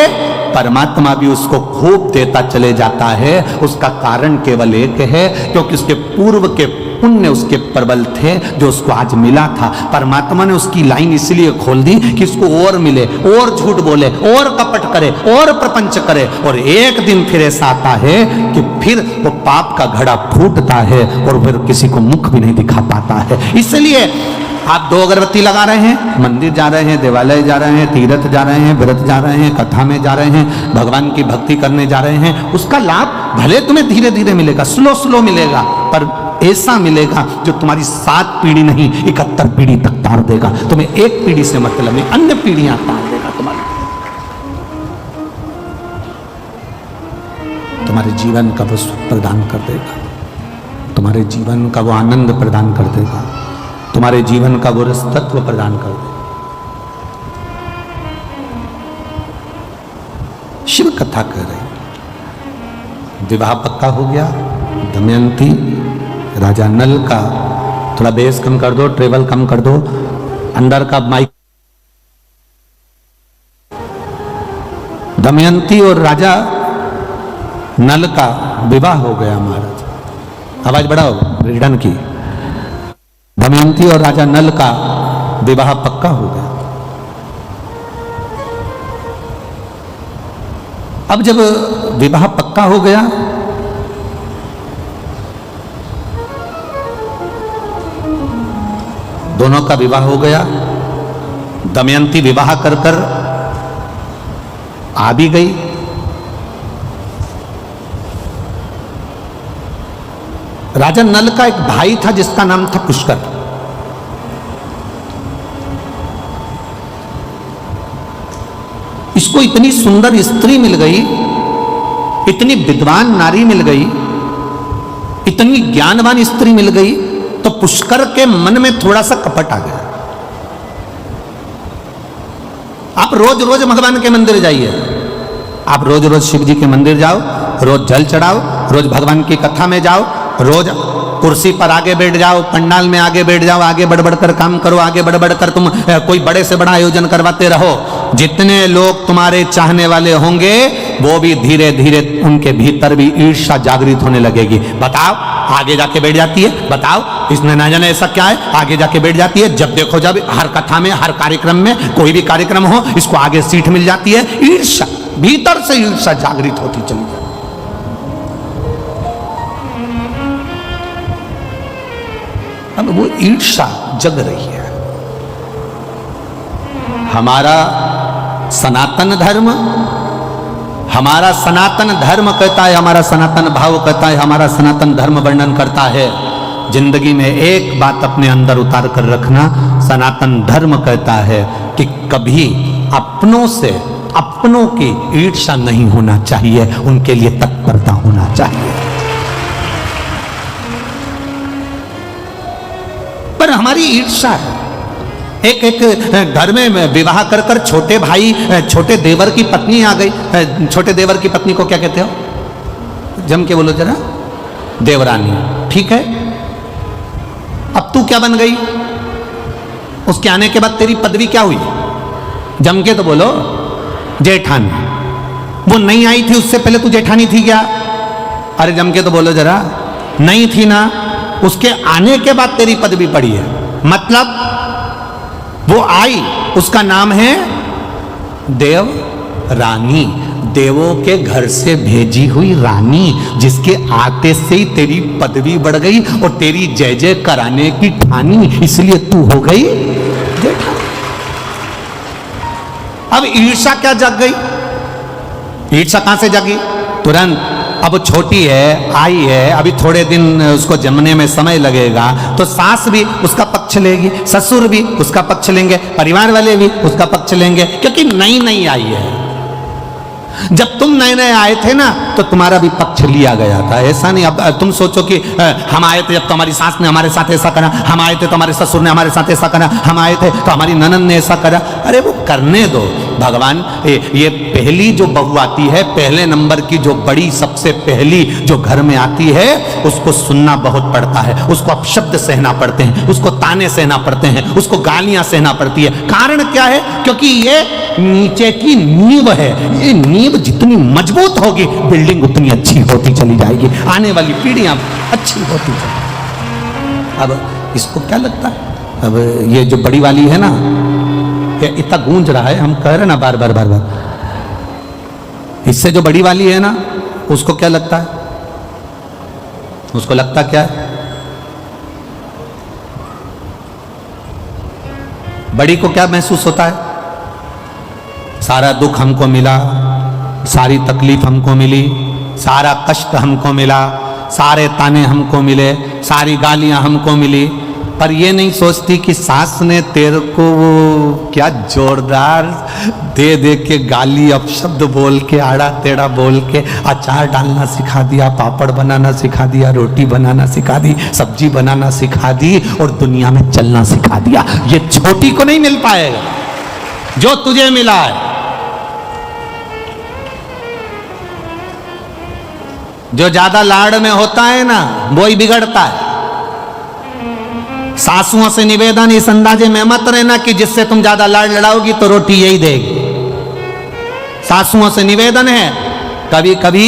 परमात्मा भी उसको खूब देता चले जाता है। उसका कारण केवल एक है, क्योंकि उसके पूर्व के पुण्य उसके प्रबल थे जो उसको आज मिला था। परमात्मा ने उसकी लाइन इसलिए खोल दी कि उसको और मिले, और झूठ बोले, और कपट करे, और प्रपंच करे। और एक दिन फिर ऐसा आता है कि फिर वो पाप का घड़ा फूटता है और फिर किसी को मुख भी नहीं दिखा पाता है। इसलिए आप 2 अगरबत्ती लगा रहे हैं, मंदिर जा रहे हैं, देवालय जा रहे हैं, तीर्थ जा रहे हैं, व्रत जा रहे हैं, कथा में जा रहे हैं, भगवान की भक्ति करने जा रहे हैं, उसका लाभ भले तुम्हें धीरे धीरे मिलेगा, स्लो मिलेगा, पर ऐसा मिलेगा जो तुम्हारी 7 पीढ़ी नहीं 71 पीढ़ी तक तार देगा। तुम्हें एक पीढ़ी से मतलब नहीं, अन्य पीढ़ियां तार देगा तुम्हारे जीवन का वो सुख प्रदान कर देगा, तुम्हारे जीवन का वो आनंद प्रदान कर देगा, तुम्हारे जीवन का वो रसतत्व प्रदान कर देगा। शिव कथा कह रही, विवाह पक्का हो गया। दमयंती राजा नल का, थोड़ा बेस कम कर दो, ट्रेवल कम कर दो, अंदर का माइक। दमयंती और राजा नल का विवाह हो गया महाराज। आवाज बढ़ाओ रिटर्न की। दमयंती और राजा नल का विवाह पक्का हो गया। अब जब विवाह पक्का हो गया, दोनों का विवाह हो गया, दमयंती विवाह कर आ भी गई। राजा नल का एक भाई था जिसका नाम था पुष्कर। इसको इतनी सुंदर स्त्री मिल गई, इतनी विद्वान नारी मिल गई, इतनी ज्ञानवान स्त्री मिल गई, तो पुष्कर के मन में थोड़ा सा कपट आ गया। आप रोज रोज भगवान के मंदिर जाइए, आप रोज रोज शिव जी के मंदिर जाओ, रोज जल चढ़ाओ, रोज भगवान की कथा में जाओ, रोज कुर्सी पर आगे बैठ जाओ, पंडाल में आगे बैठ जाओ, आगे बढ़ बढ़कर काम करो, आगे बढ़ बढ़कर तुम कोई बड़े से बड़ा आयोजन करवाते रहो। जितने लोग तुम्हारे चाहने वाले होंगे वो भी धीरे धीरे उनके भीतर भी ईर्ष्या जागृत होने लगेगी। बताओ, आगे जाके बैठ जाती है, बताओ इसने ना जाने ऐसा क्या है, आगे जाके बैठ जाती है। जब देखो जब हर कथा में, हर कार्यक्रम में, कोई भी कार्यक्रम हो, इसको आगे सीट मिल जाती है। ईर्ष्या, भीतर से ईर्ष्या जागृत होती चली जाती। अब वो ईर्ष्या जग रही है। हमारा सनातन धर्म, हमारा सनातन धर्म कहता है, हमारा सनातन भाव कहता है, हमारा सनातन धर्म वर्णन करता है, जिंदगी में एक बात अपने अंदर उतार कर रखना। सनातन धर्म कहता है कि कभी अपनों से अपनों की ईर्ष्या नहीं होना चाहिए, उनके लिए तत्परता होना चाहिए। पर हमारी ईर्ष्या है। एक घर में विवाह कर कर छोटे भाई, छोटे देवर की पत्नी आ गई। छोटे देवर की पत्नी को क्या कहते हो? जम के बोलो जरा। देवरानी, ठीक है। अब तू क्या बन गई? उसके आने के बाद तेरी पदवी क्या हुई? जम के तो बोलो। जेठानी। वो नहीं आई थी उससे पहले तू जेठानी थी क्या? अरे जम के तो बोलो जरा। नहीं थी ना। उसके आने के बाद तेरी पदवी पड़ी है। मतलब वो आई, उसका नाम है देव रानी, देवों के घर से भेजी हुई रानी, जिसके आते से ही तेरी पदवी बढ़ गई और तेरी जय जय कराने की ठानी, इसलिए तू हो गई जेठानी। अब ईर्ष्या क्या जग गई? ईर्ष्या कहां से जगी? तुरंत अब छोटी है, आई है, अभी थोड़े दिन उसको जमने में समय लगेगा, तो सास भी उसका पक्ष लेगी, ससुर भी उसका पक्ष लेंगे, परिवार वाले भी उसका पक्ष लेंगे, क्योंकि नई नई आई है। जब तुम नए नए आए थे ना तो तुम्हारा भी पक्ष लिया गया था। ऐसा नहीं अब तुम सोचो कि हम आए थे जब तो हमारी सास ने हमारे साथ ऐसा करा, हम आए थे तो हमारे ससुर ने हमारे साथ ऐसा करा, हम आए थे तो हमारी ननद ने ऐसा करा। अरे वो करने दो भगवान। ये पहली जो बहू आती है, पहले नंबर की जो बड़ी सबसे पहली जो घर में आती है, उसको सुनना बहुत पड़ता है, उसको अपशब्द सहना पड़ते हैं, उसको ताने सहना पड़ते हैं, उसको गालियां सहना पड़ती है। कारण क्या है? क्योंकि ये नीचे की नींव है। ये नींव जितनी मजबूत होगी बिल्डिंग उतनी अच्छी होती चली जाएगी, आने वाली पीढ़ियां अच्छी होती चली। अब इसको क्या लगता है? अब ये जो बड़ी वाली है ना, ये इतना गूंज रहा है, हम कह रहे ना बार बार बार बार, इससे जो बड़ी वाली है ना उसको क्या लगता है? उसको लगता क्या है? बड़ी को क्या महसूस होता है? सारा दुख हमको मिला, सारी तकलीफ हमको मिली, सारा कष्ट हमको मिला, सारे ताने हमको मिले, सारी गालियां हमको मिली। पर ये नहीं सोचती कि सास ने तेरे को वो क्या जोरदार दे दे के गाली अपशब्द बोल के, आड़ा टेढ़ा बोल के अचार डालना सिखा दिया, पापड़ बनाना सिखा दिया, रोटी बनाना सिखा दी, सब्जी बनाना सिखा दी और दुनिया में चलना सिखा दिया। ये छोटी को नहीं मिल पाएगा जो तुझे मिला है। जो ज्यादा लाड़ में होता है ना वो ही बिगड़ता है। सासुओं से निवेदन इस अंदाजे में मत रहना कि जिससे तुम ज्यादा लाड़ लड़ाओगी तो रोटी यही देगी। सासुओं से निवेदन है, कभी कभी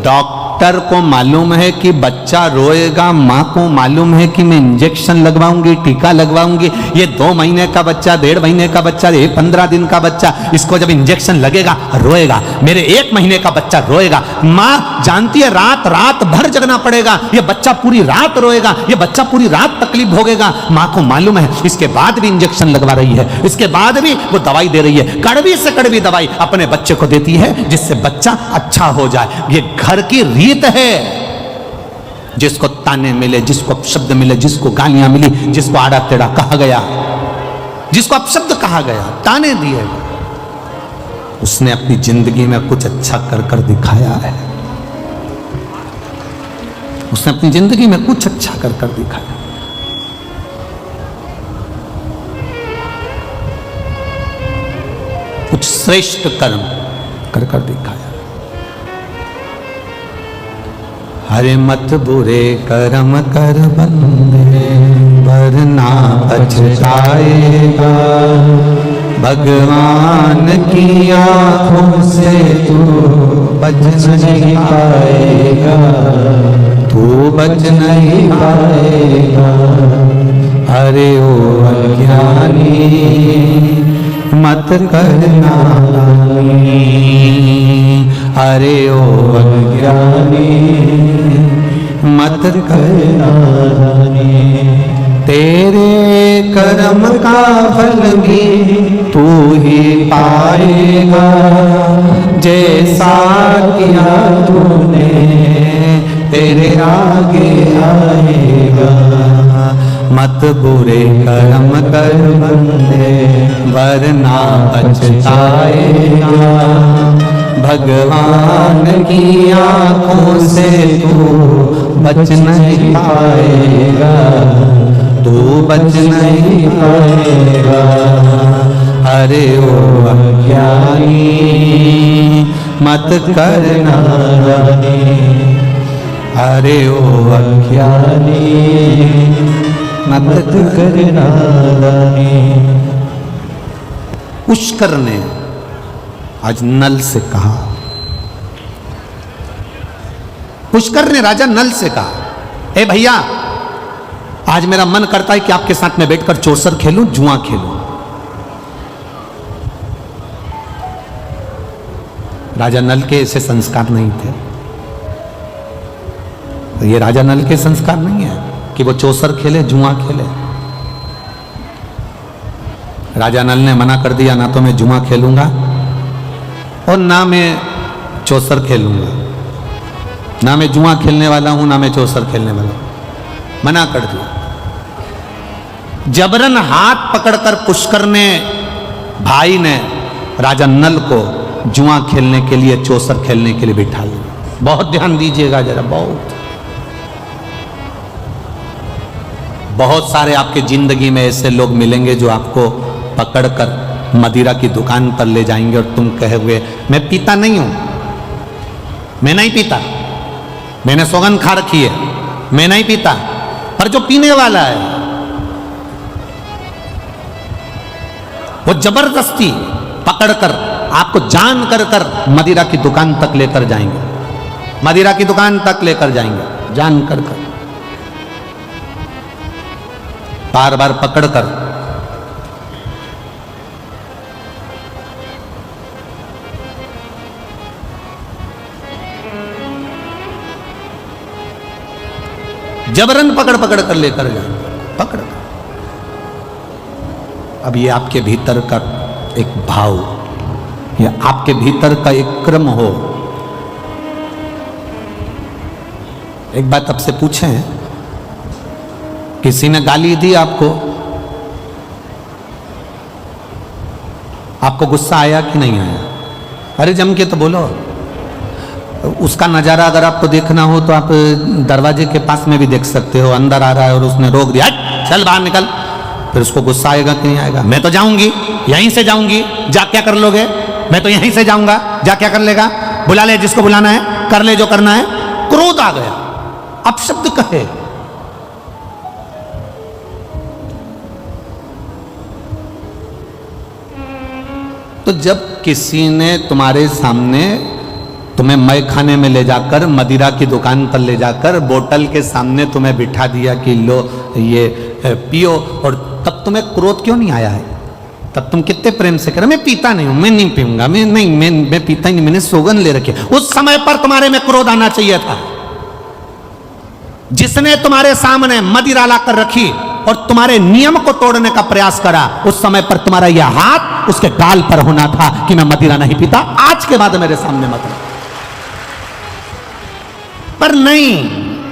डॉक्टर को मालूम है कि बच्चा रोएगा, माँ को मालूम है कि मैं इंजेक्शन लगवाऊंगी, टीका लगवाऊंगी, ये 2 महीने का बच्चा, 1.5 महीने का बच्चा, ये 15 दिन का बच्चा, इसको जब इंजेक्शन लगेगा रोएगा। मेरे 1 महीने का बच्चा रोएगा, माँ जानती है रात रात भर जगना पड़ेगा, ये बच्चा पूरी रात रोएगा, ये बच्चा पूरी रात तकलीफ भोगेगा। माँ को मालूम है, इसके बाद भी इंजेक्शन लगवा रही है, इसके बाद भी वो दवाई दे रही है, कड़वी से कड़वी दवाई अपने बच्चे को देती है जिससे बच्चा अच्छा हो जाए। ये घर की रीत है। जिसको ताने मिले, जिसको अपशब्द मिले, जिसको गालियां मिली, जिसको आड़ा टेढ़ा कहा गया, जिसको अपशब्द कहा गया, ताने दिए गए, उसने अपनी जिंदगी में कुछ अच्छा कर कर दिखाया है। उसने अपनी जिंदगी में कुछ अच्छा कर कर दिखाया। कुछ श्रेष्ठ कर्म कर कर दिखाया। हरे मत बुरे कर्म कर बंदे, वरना पछताएगा। भगवान की आंखों से तू बच नहीं पाएगा, तू बच नहीं पाएगा। अरे ओ अज्ञानी मत करना नानी, अरे ओ अज्ञानी मत करना नानी। तेरे कर्म का फल भी तू ही पाएगा, जैसा किया तूने तेरे आगे आएगा। मत बुरे कर्म कर बंदे, वरना पछताएगा। भगवान की आंखों से तू बच नहीं पाएगा, तू बच नहीं पाएगा। अरे ओ अज्ञानी मत करना नानी, अरे ओ अज्ञानी मत करना नानी। पुष्कर ने आज नल से कहा, पुष्कर ने राजा नल से कहा, ए भैया आज मेरा मन करता है कि आपके साथ में बैठकर चौसर खेलूं, जुआ खेलूं। राजा नल के ऐसे संस्कार नहीं थे। तो ये राजा नल के संस्कार नहीं है कि वो चौसर खेले, जुआ खेले। राजा नल ने मना कर दिया, ना तो मैं जुआ खेलूंगा और ना मैं चौसर खेलूंगा। ना मैं जुआ खेलने वाला हूं, ना मैं चौसर खेलने वाला हूं, मना कर दिया। जबरन हाथ पकड़कर पुष्कर ने, भाई ने राजा नल को जुआ खेलने के लिए, चौसर खेलने के लिए बिठा लिया। बहुत ध्यान दीजिएगा जरा, बहुत सारे आपके जिंदगी में ऐसे लोग मिलेंगे जो आपको पकड़कर मदिरा की दुकान पर ले जाएंगे और तुम कहोगे मैं पीता नहीं हूं, मैं नहीं पीता, मैंने सौगंध खा रखी है, मैं नहीं पीता। पर जो पीने वाला है वो जबरदस्ती पकड़कर आपको जान कर मदिरा की दुकान तक लेकर जाएंगे, मदिरा की दुकान तक लेकर जाएंगे, जान कर बार बार पकड़कर। जबरन पकड़ पकड़ कर लेकर जाएंगे, पकड़ कर। अब ये आपके भीतर का एक भाव, ये आपके भीतर का एक क्रम हो। एक बात आपसे पूछें, किसी ने गाली दी आपको, आपको गुस्सा आया कि नहीं आया? अरे जम के तो बोलो। उसका नज़ारा अगर आपको देखना हो तो आप दरवाजे के पास में भी देख सकते हो, अंदर आ रहा है और उसने रोक दिया, चल बाहर निकल, फिर उसको गुस्सा आएगा कि नहीं आएगा? मैं तो जाऊंगी, यहीं से जाऊंगी, जा क्या कर लोगे? मैं तो यहीं से जाऊंगा, जा क्या कर लेगा? बुला ले जिसको बुलाना है, कर ले जो करना है। क्रोध आ गया, अपशब्द कहे। तो जब किसी ने तुम्हारे सामने तुम्हें मय खाने में ले जाकर, मदिरा की दुकान पर ले जाकर, बोतल के सामने तुम्हें बिठा दिया कि लो ये पियो, और तब तुम्हें क्रोध क्यों नहीं आया है? तब तुम कितने प्रेम से कह रहे मैं पीता नहीं हूं, मैं नहीं पीऊंगा, मैं पीता ही नहीं, मैंने सौगंध ले रखी। उस समय पर तुम्हारे में क्रोध आना चाहिए था। जिसने तुम्हारे सामने मदिरा लाकर रखी और तुम्हारे नियम को तोड़ने का प्रयास करा, उस समय पर तुम्हारा यह हाथ उसके गाल पर होना था कि मैं मदिरा नहीं पीता, आज के बाद मेरे सामने मत। पर नहीं,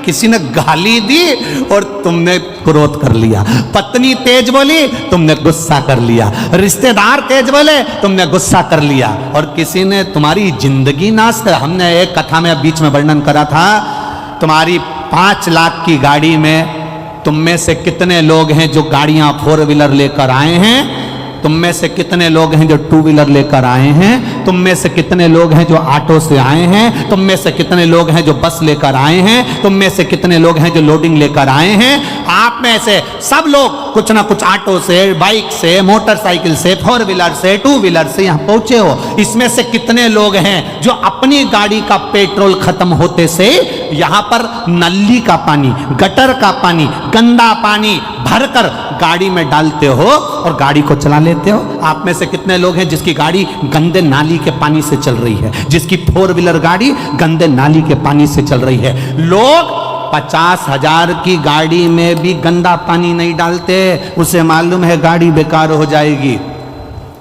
किसी ने गाली दी और तुमने क्रोध कर लिया। पत्नी तेज बोली, तुमने गुस्सा कर लिया। रिश्तेदार तेज बोले, तुमने गुस्सा कर लिया। और किसी ने तुम्हारी जिंदगी नाश कर। हमने एक कथा में बीच में वर्णन करा था, तुम्हारी 5 लाख की गाड़ी में तुम में से कितने लोग हैं जो गाड़ियां 4 व्हीलर लेकर आए हैं? तुम में से कितने लोग हैं जो 2 व्हीलर लेकर आए हैं? तुम में से कितने लोग हैं जो ऑटो से आए हैं? तुम में से कितने लोग हैं जो बस लेकर आए हैं? तुम में से कितने लोग हैं जो लोडिंग लेकर आए हैं? आप में से सब लोग कुछ ना कुछ ऑटो से, बाइक से, मोटरसाइकिल से, 4 व्हीलर से, 2 व्हीलर से यहां पहुंचे हो। इसमें से कितने लोग हैं जो अपनी गाड़ी का पेट्रोल खत्म होते से यहां पर नली का पानी, गटर का पानी, गंदा पानी भरकर गाड़ी में डालते हो और गाड़ी को चला लेते हो? आप में से कितने लोग हैं जिसकी गाड़ी गंदे नाली के पानी से चल रही है, जिसकी 4 व्हीलर गाड़ी गंदे नाली के पानी से चल रही है? लोग 50,000 की गाड़ी में भी गंदा पानी नहीं डालते, उसे मालूम है गाड़ी बेकार हो जाएगी।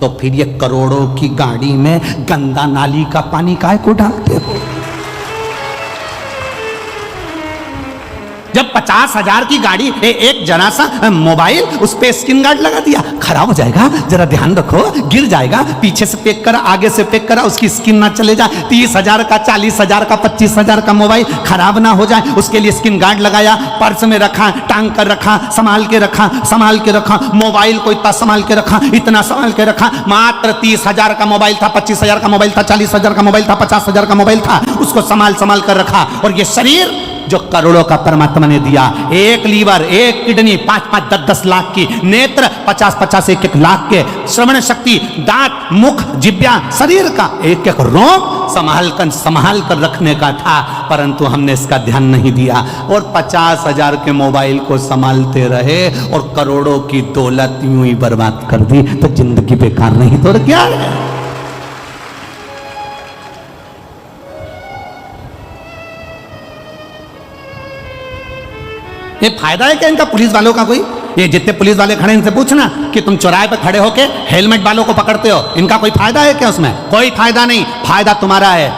तो फिर ये करोड़ों की गाड़ी में गंदा नाली का पानी काहे को डालते हो? जब 50,000 की गाड़ी एक जरा सा मोबाइल उस पे स्क्रीन गार्ड लगा दिया, खराब हो जाएगा, जरा ध्यान रखो, गिर जाएगा, पीछे से पैक करा, आगे से पैक करा, उसकी स्क्रीन ना चले जाए। 30,000 का, 40,000 का, 25,000 का मोबाइल खराब ना हो जाए, उसके लिए स्क्रीन गार्ड लगाया, पर्स में रखा, टांग कर रखा, संभाल के रखा, संभाल के रखा। मोबाइल को इतना संभाल के रखा, इतना संभाल के रखा। मात्र 30,000 का मोबाइल था, 25,000 का मोबाइल था, 40,000 का मोबाइल था, 50,000 का मोबाइल था, उसको संभाल संभाल कर रखा। और ये शरीर जो करोड़ों का परमात्मा ने दिया, एक लीवर, एक किडनी, 5-5, 10-10 लाख की, नेत्र 50-50, 1-1 लाख के, श्रवण शक्ति, दांत, मुख, जिब्या, शरीर का एक एक रोग संभाल कर रखने का था, परंतु हमने इसका ध्यान नहीं दिया और 50,000 के मोबाइल को संभालते रहे और करोड़ों की दौलत यूं ही बर्बाद कर दी। तो जिंदगी बेकार नहीं तो क्या है? ये फायदा है क्या इनका, पुलिस वालों का? कोई ये जितने पुलिस वाले खड़े इनसे पूछना कि तुम चौराहे पर खड़े होके हेलमेट वालों को पकड़ते हो, इनका कोई फायदा है क्या उसमें? कोई फायदा नहीं। फायदा तुम्हारा है,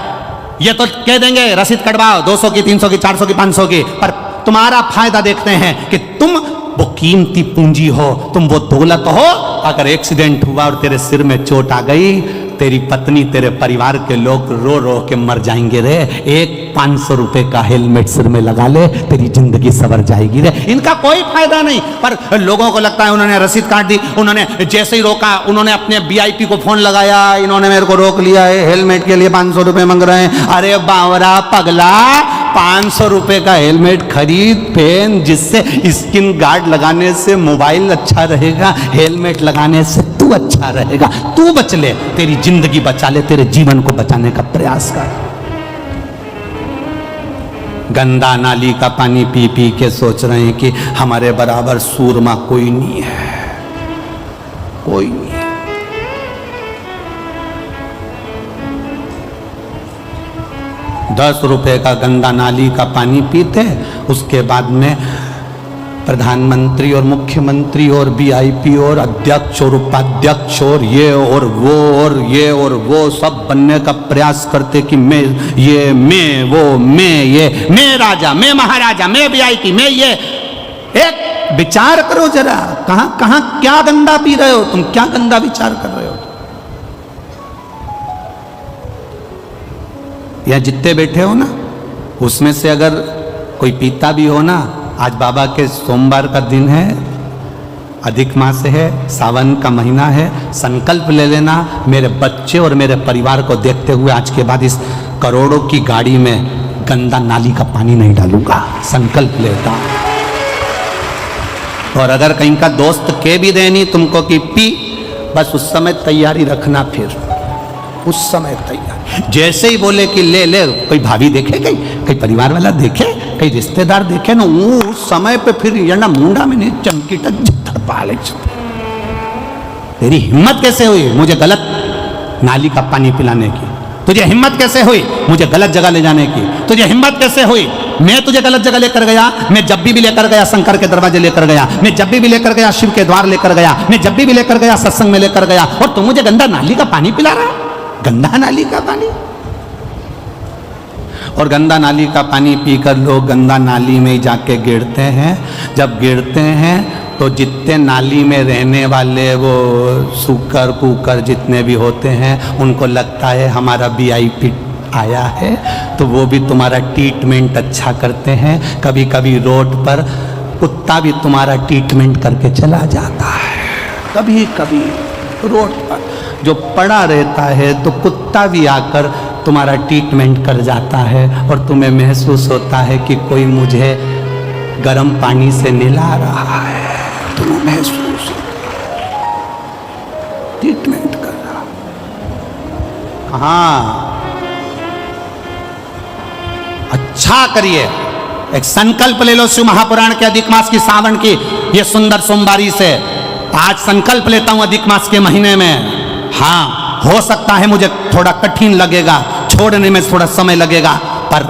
ये तो कह देंगे रसीद कटवाओ 200 की, 300 की, 400 की, 500 की, पर तुम्हारा फायदा देखते हैं कि तुम वो कीमती पूंजी हो, तुम वो दौलत हो। अगर एक्सीडेंट हुआ और तेरे सिर में चोट आ गई, तेरी पत्नी, तेरे परिवार के लोग रो रो के मर जाएंगे रे। एक 500 रुपए का हेलमेट सिर में लगा ले, तेरी जिंदगी सवर जाएगी रे। इनका कोई फायदा नहीं, पर लोगों को लगता है उन्होंने रसीद काट दी, उन्होंने जैसे ही रोका, उन्होंने अपने VIP को फोन लगाया, इन्होंने मेरे को रोक लिया है, हेलमेट के लिए 500 रुपए मांग रहे हैं। अरे बावरा पगला, 500 रुपए का हेलमेट खरीद, पहन, जिससे स्किन गार्ड लगाने से मोबाइल अच्छा रहेगा, हेलमेट लगाने से तू अच्छा रहेगा। तू बच ले, तेरी जिंदगी बचा ले, तेरे जीवन को बचाने का प्रयास कर। गंदा नाली का पानी पी पी के सोच रहे हैं कि हमारे बराबर सूरमा कोई नहीं है, कोई नहीं। 10 रुपए का गंदा नाली का पानी पीते, उसके बाद में प्रधानमंत्री और मुख्यमंत्री और VIP और अध्यक्ष और उपाध्यक्ष और ये और वो और ये और वो सब बनने का प्रयास करते कि मैं ये, मैं वो, मैं ये, मैं राजा, मैं महाराजा, मैं VIP, मैं ये। एक विचार करो जरा, कहां कहां क्या गंदा पी रहे हो तुम, क्या गंदा विचार कर रहे हो। या जितने बैठे हो ना, उसमें से अगर कोई पीता भी हो ना, आज बाबा के सोमवार का दिन है, अधिक मास है, सावन का महीना है, संकल्प ले लेना, मेरे बच्चे और मेरे परिवार को देखते हुए आज के बाद इस करोड़ों की गाड़ी में गंदा नाली का पानी नहीं डालूंगा, संकल्प लेता हूं। और अगर कहीं का दोस्त के भी देनी तुमको कि पी, बस उस समय तैयारी रखना, फिर उस समय तैयार। जैसे ही बोले कि ले ले, कोई भाभी देखे, कहीं परिवार वाला देखे, कई रिश्तेदार देखे ना, वो उस समय पे फिर ये ना मुंडा में नहीं चमकी टक पाले। तेरी हिम्मत कैसे हुई मुझे गलत नाली का पानी पिलाने की? तुझे हिम्मत कैसे हुई मुझे गलत जगह ले जाने की? तुझे हिम्मत कैसे हुई? मैं तुझे गलत जगह लेकर गया, मैं जब भी लेकर गया शंकर के दरवाजे लेकर गया, मैं जब भी लेकर गया शिव के द्वार लेकर गया, मैं जब भी लेकर गया सत्संग में लेकर गया, और तुम मुझे गंदा नाली का पानी पिला रहा है? गंदा नाली का पानी। और गंदा नाली का पानी पीकर लोग गंदा नाली में ही जाके गिरते हैं। जब गिरते हैं तो जितने नाली में रहने वाले वो सूकर कुकर जितने भी होते हैं, उनको लगता है हमारा VIP आया है, तो वो भी तुम्हारा ट्रीटमेंट अच्छा करते हैं। कभी कभी रोड पर कुत्ता भी तुम्हारा ट्रीटमेंट करके चला जाता है। कभी कभी रोड पर जो पड़ा रहता है तो कुत्ता भी आकर तुम्हारा ट्रीटमेंट कर जाता है, और तुम्हें महसूस होता है कि कोई मुझे गर्म पानी से नहला रहा है, तुम्हें महसूस ट्रीटमेंट कर रहा। हाँ, अच्छा करिए, एक संकल्प ले लो शिव महापुराण के अधिक मास की सावन की ये सुंदर सोमवारी से। आज संकल्प लेता हूं अधिक मास के महीने में। हाँ, हो सकता है मुझे थोड़ा कठिन लगेगा, छोड़ने में थोड़ा समय लगेगा, पर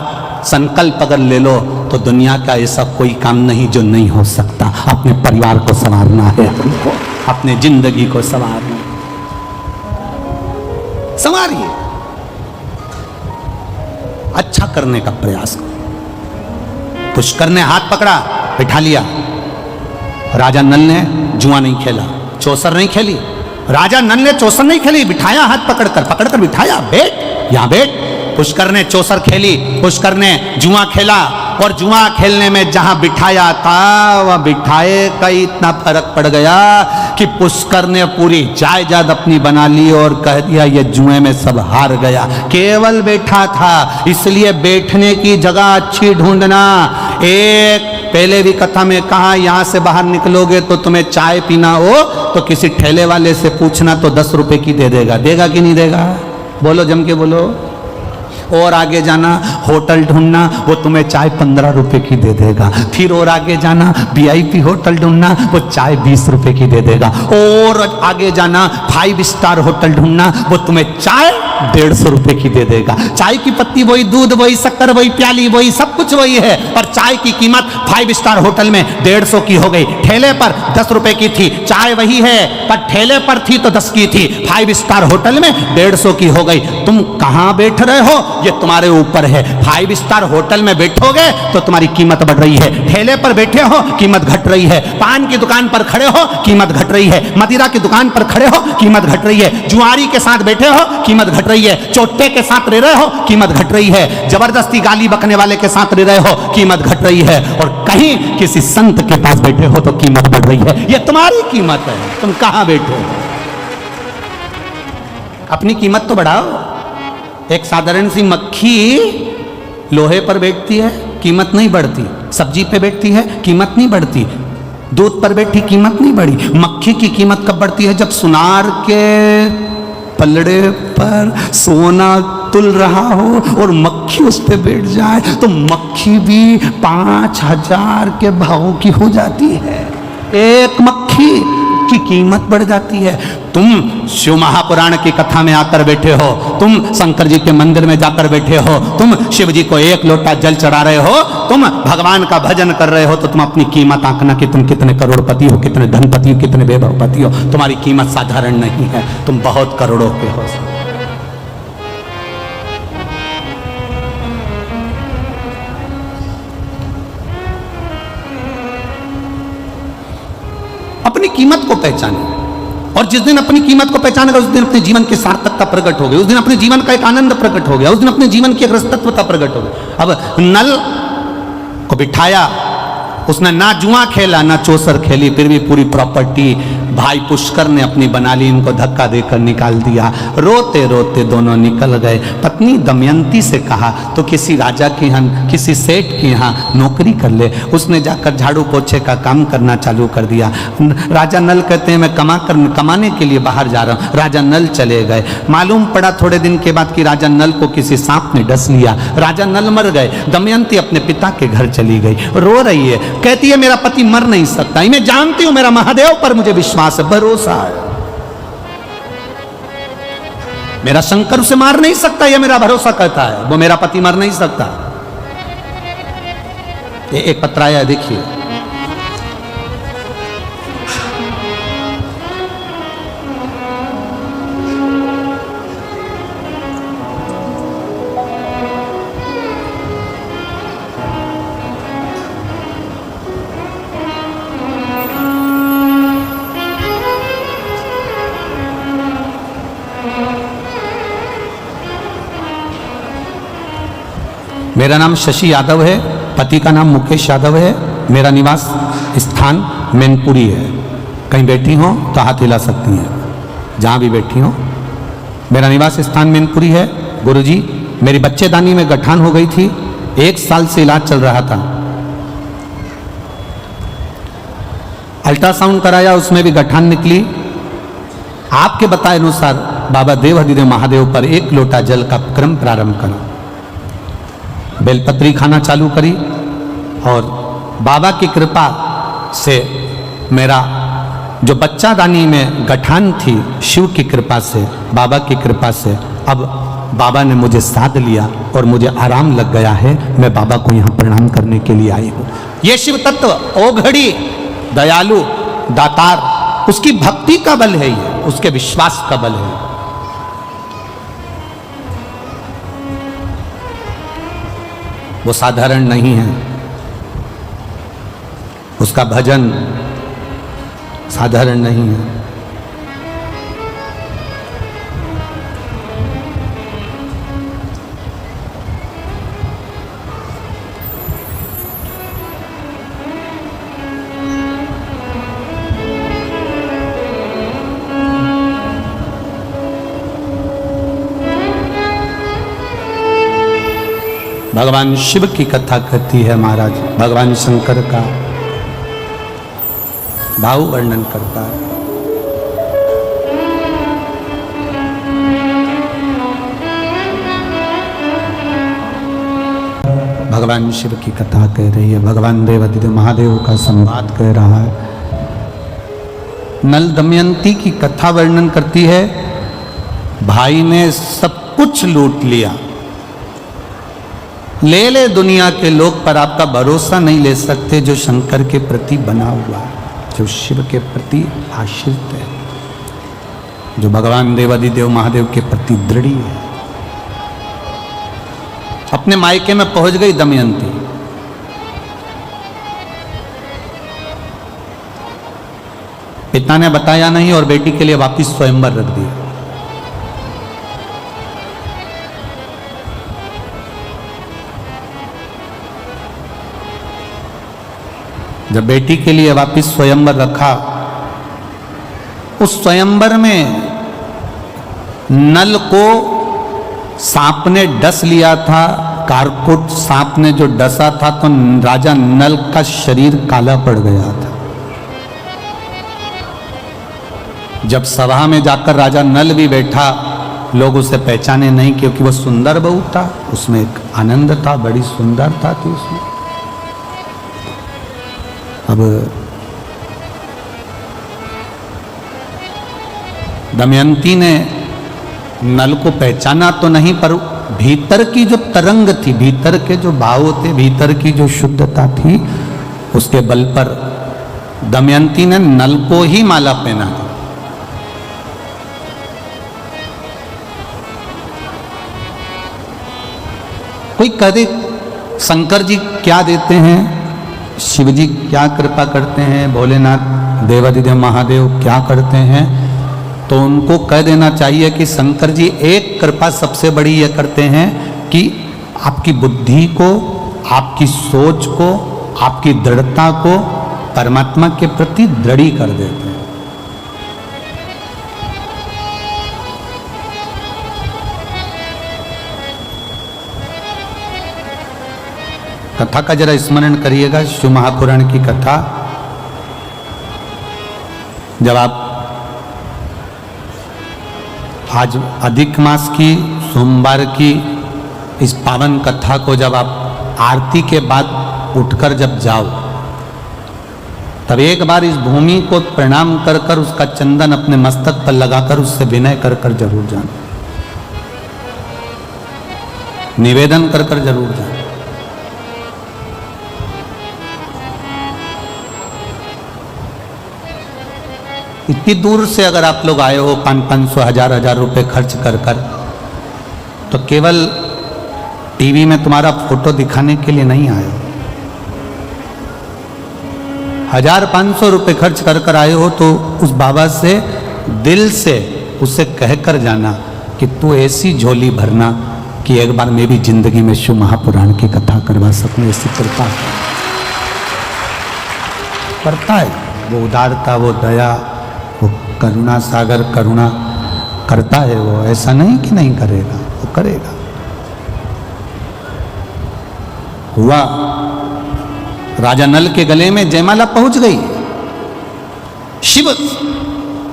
संकल्प अगर ले लो तो दुनिया का ऐसा कोई काम नहीं जो नहीं हो सकता। अपने परिवार को संवारना है हमको, अपने जिंदगी को संवारना, संवारिए, अच्छा करने का प्रयास करो। पुष्कर ने हाथ पकड़ा, बिठा लिया। राजा नल ने जुआ नहीं खेला, चौसर नहीं खेली। राजा नल ने चौसर नहीं खेली, बिठाया हाथ पकड़कर बिठाया, बैठ यहां बैठ। पुष्कर ने चौसर खेली, पुष्कर ने जुआ खेला, और जुआ खेलने में जहां बिठाया था वह बिठाए का इतना फर्क पड़ गया कि पुष्कर ने पूरी जायदाद अपनी बना ली और कह दिया ये जुए में सब हार गया। केवल बैठा था, इसलिए बैठने की जगह अच्छी ढूंढना। एक पहले भी कथा में कहा, यहां से बाहर निकलोगे तो तुम्हें चाय पीना हो तो किसी ठेले वाले से पूछना तो 10 रुपए की दे देगा। देगा कि नहीं देगा? बोलो, जम के बोलो। और आगे जाना, होटल ढूंढना, वो तुम्हें चाय 15 रुपए की दे देगा। फिर और आगे जाना, VIP होटल ढूंढना, वो चाय 20 रुपए की दे देगा। और आगे जाना, 5 स्टार होटल ढूंढना, वो तुम्हें चाय 150 रुपए की दे देगा। चाय की पत्ती वही, दूध वही, शक्कर वही, प्याली वही, सब कुछ वही है, पर चाय की कीमत 5 स्टार होटल में 150 की हो गई। ठेले पर 10 रुपए की थी, चाय वही है, पर ठेले पर थी तो 10 की थी, 5 स्टार होटल में 150 की हो गई। तुम कहां बैठ रहे हो? ये तुम्हारे ऊपर है। 5 स्टार होटल में बैठोगे तो तुम्हारी कीमत बढ़ रही है, ठेले पर बैठे हो कीमत घट रही है, पान की दुकान पर खड़े हो कीमत घट रही है, मदिरा की दुकान पर खड़े हो कीमत घट रही है, जुआरी के साथ बैठे हो कीमत घट रही है, चोट्टे के साथ रह रहे हो कीमत घट रही है, जबरदस्ती गाली बकने वाले के साथ रह रहे हो कीमत घट रही है, और कहीं किसी संत के पास बैठे हो तो कीमत बढ़ रही है। ये तुम्हारी कीमत है, तुम कहां बैठे हो? अपनी कीमत तो बढ़ाओ। एक साधारण सी मक्खी लोहे पर बैठती है, कीमत नहीं बढ़ती, सब्जी पे बैठती है, कीमत नहीं बढ़ती, दूध पर बैठी कीमत नहीं बढ़ी। मक्खी की कीमत कब बढ़ती है? जब सुनार के पलड़े पर सोना तुल रहा हो और मक्खी उस पे बैठ जाए तो मक्खी भी 5000 के भाव की हो जाती है। एक मक्खी की कीमत बढ़ जाती है। तुम शिव महापुराण की कथा में आकर बैठे हो, तुम शंकर जी के मंदिर में जाकर बैठे हो, तुम शिव जी को 1 लोटा जल चढ़ा रहे हो, तुम भगवान का भजन कर रहे हो, तो तुम अपनी कीमत आंकना कि तुम कितने करोड़पति हो, कितने धनपति हो, कितने वैभवपति हो। तुम्हारी कीमत साधारण नहीं है, तुम बहुत करोड़ों के हो। अपनी कीमत को पहचाने, और जिस दिन अपनी कीमत को पहचानेगा उस दिन अपने जीवन की सार्थकता प्रकट हो गई, उस दिन अपने जीवन का एक आनंद प्रकट हो गया, उस दिन अपने जीवन की एक रसतत्वता प्रकट हो गई। अब नल को बिठाया, उसने ना जुआ खेला ना चौसर खेली, फिर भी पूरी प्रॉपर्टी भाई पुष्कर ने अपनी बना ली, इनको धक्का देकर निकाल दिया। रोते रोते दोनों निकल गए। पत्नी दमयंती से कहा तो किसी राजा के यहाँ, किसी सेठ के यहाँ नौकरी कर ले। उसने जाकर झाड़ू पोछे का काम करना चालू कर दिया। राजा नल कहते हैं मैं कमाने के लिए बाहर जा रहा हूँ। राजा नल चले गए। मालूम पड़ा थोड़े दिन के बाद कि राजा नल को किसी सांप ने डस लिया। राजा नल मर गए। दमयंती अपने पिता के घर चली गई, रो रही है, कहती है मेरा पति मर नहीं सकता, मैं जानती हूं मेरा महादेव पर मुझे विश्वास है, भरोसा है, मेरा शंकर उसे मार नहीं सकता, यह मेरा भरोसा कहता है, वो मेरा पति मर नहीं सकता। ये एक पत्र आया, देखिए। मेरा नाम शशि यादव है, पति का नाम मुकेश यादव है, मेरा निवास स्थान मैनपुरी है। कहीं बैठी हो तो हाथ हिला सकती हैं, जहाँ भी बैठी हो। मेरा निवास स्थान मैनपुरी है। गुरुजी, मेरी बच्चेदानी में गठान हो गई थी, 1 साल से इलाज चल रहा था। अल्ट्रासाउंड कराया, उसमें भी गठान निकली। आपके बताए अनुसार बाबा देव अधिदेव महादेव पर 1 लोटा जल का क्रम प्रारंभ करो। बेलपत्री खाना चालू करी और बाबा की कृपा से मेरा जो बच्चादानी में गठान थी, शिव की कृपा से, बाबा की कृपा से, अब बाबा ने मुझे साध लिया और मुझे आराम लग गया है। मैं बाबा को यहाँ प्रणाम करने के लिए आई हूँ। ये शिव तत्व ओघड़ी, दयालु, दातार, उसकी भक्ति का बल है, ये उसके विश्वास का बल है। वो साधारण नहीं है, उसका भजन साधारण नहीं है। भगवान शिव की कथा कहती है महाराज, भगवान शंकर का भाव वर्णन करता है। भगवान शिव की कथा कह रही है, भगवान देव अधिदेव महादेव का संवाद कह रहा है। नल दमयंती की कथा वर्णन करती है। भाई ने सब कुछ लूट लिया, ले ले दुनिया के लोग, पर आपका भरोसा नहीं ले सकते जो शंकर के प्रति बना हुआ, जो शिव के प्रति आश्रित है, जो भगवान देवादिदेव महादेव के प्रति दृढ़ है। अपने मायके में पहुंच गई दमयंती। पिता ने बताया नहीं और बेटी के लिए वापिस स्वयंवर रख दिया। जब बेटी के लिए वापिस स्वयंवर रखा, उस स्वयंवर में नल को सांप ने डस लिया था। कारकुट सांप ने जो डसा था तो राजा नल का शरीर काला पड़ गया था। जब सभा में जाकर राजा नल भी बैठा, लोग उसे पहचाने नहीं, क्योंकि वह सुंदर बहू था, उसमें एक आनंद था, बड़ी सुंदरता थी उसमें। अब दमयंती ने नल को पहचाना तो नहीं, पर भीतर की जो तरंग थी, भीतर के जो भाव थे, भीतर की जो शुद्धता थी, उसके बल पर दमयंती ने नल को ही माला पहना था। कोई कहे शंकर जी क्या देते हैं, शिव जी क्या कृपा करते हैं, भोलेनाथ देवाधिदेव महादेव क्या करते हैं, तो उनको कह देना चाहिए कि शंकर जी एक कृपा सबसे बड़ी ये करते हैं कि आपकी बुद्धि को, आपकी सोच को, आपकी दृढ़ता को परमात्मा के प्रति दृढ़ी कर देते हैं। कथा का जरा स्मरण करिएगा, शिव महापुराण की कथा। जब आप आज अधिक मास की सोमवार की इस पावन कथा को जब आप आरती के बाद उठकर जब जाओ, तब एक बार इस भूमि को प्रणाम कर कर उसका चंदन अपने मस्तक पर लगाकर उससे विनय कर कर जरूर जाना, निवेदन कर कर जरूर जाना। इतनी दूर से अगर आप लोग आए हो 500 1000 रुपए खर्च कर कर, तो केवल टीवी में तुम्हारा फोटो दिखाने के लिए नहीं आए हो। 1500 रुपए खर्च कर कर आए हो तो उस बाबा से दिल से उससे कहकर जाना कि तू ऐसी झोली भरना कि एक बार मैं भी जिंदगी में शिव महापुराण की कथा करवा सकूं। ऐसी कृपा करता है वो, उदारता, वो दया, वो करुणा सागर करुणा करता है वो। ऐसा नहीं कि नहीं करेगा, वो करेगा। हुआ राजा नल के गले में जयमाला पहुंच गई। शिव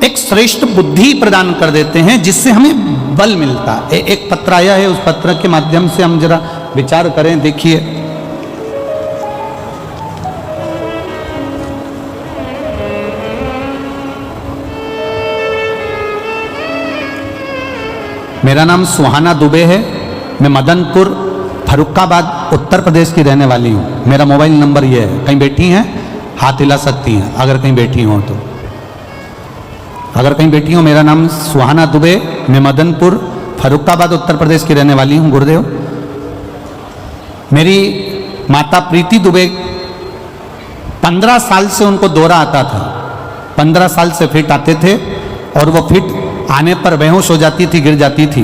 एक श्रेष्ठ बुद्धि प्रदान कर देते हैं जिससे हमें बल मिलता है। एक पत्र आया है, उस पत्र के माध्यम से हम जरा विचार करें। देखिए, मेरा नाम सुहाना दुबे है, मैं मदनपुर फरुखाबाद उत्तर प्रदेश की रहने वाली हूँ। मेरा मोबाइल नंबर ये है, कहीं बैठी हैं हाथ हिला सकती हैं अगर कहीं बैठी हो तो। अगर कहीं बैठी हो, मेरा नाम सुहाना दुबे, मैं मदनपुर फरुखाबाद उत्तर प्रदेश की रहने वाली हूँ। गुरुदेव, मेरी माता प्रीति दुबे 15 साल से उनको दौरा आता था। 15 साल से फिट आते थे और वो फिट आने पर बेहोश हो जाती थी, गिर जाती थी।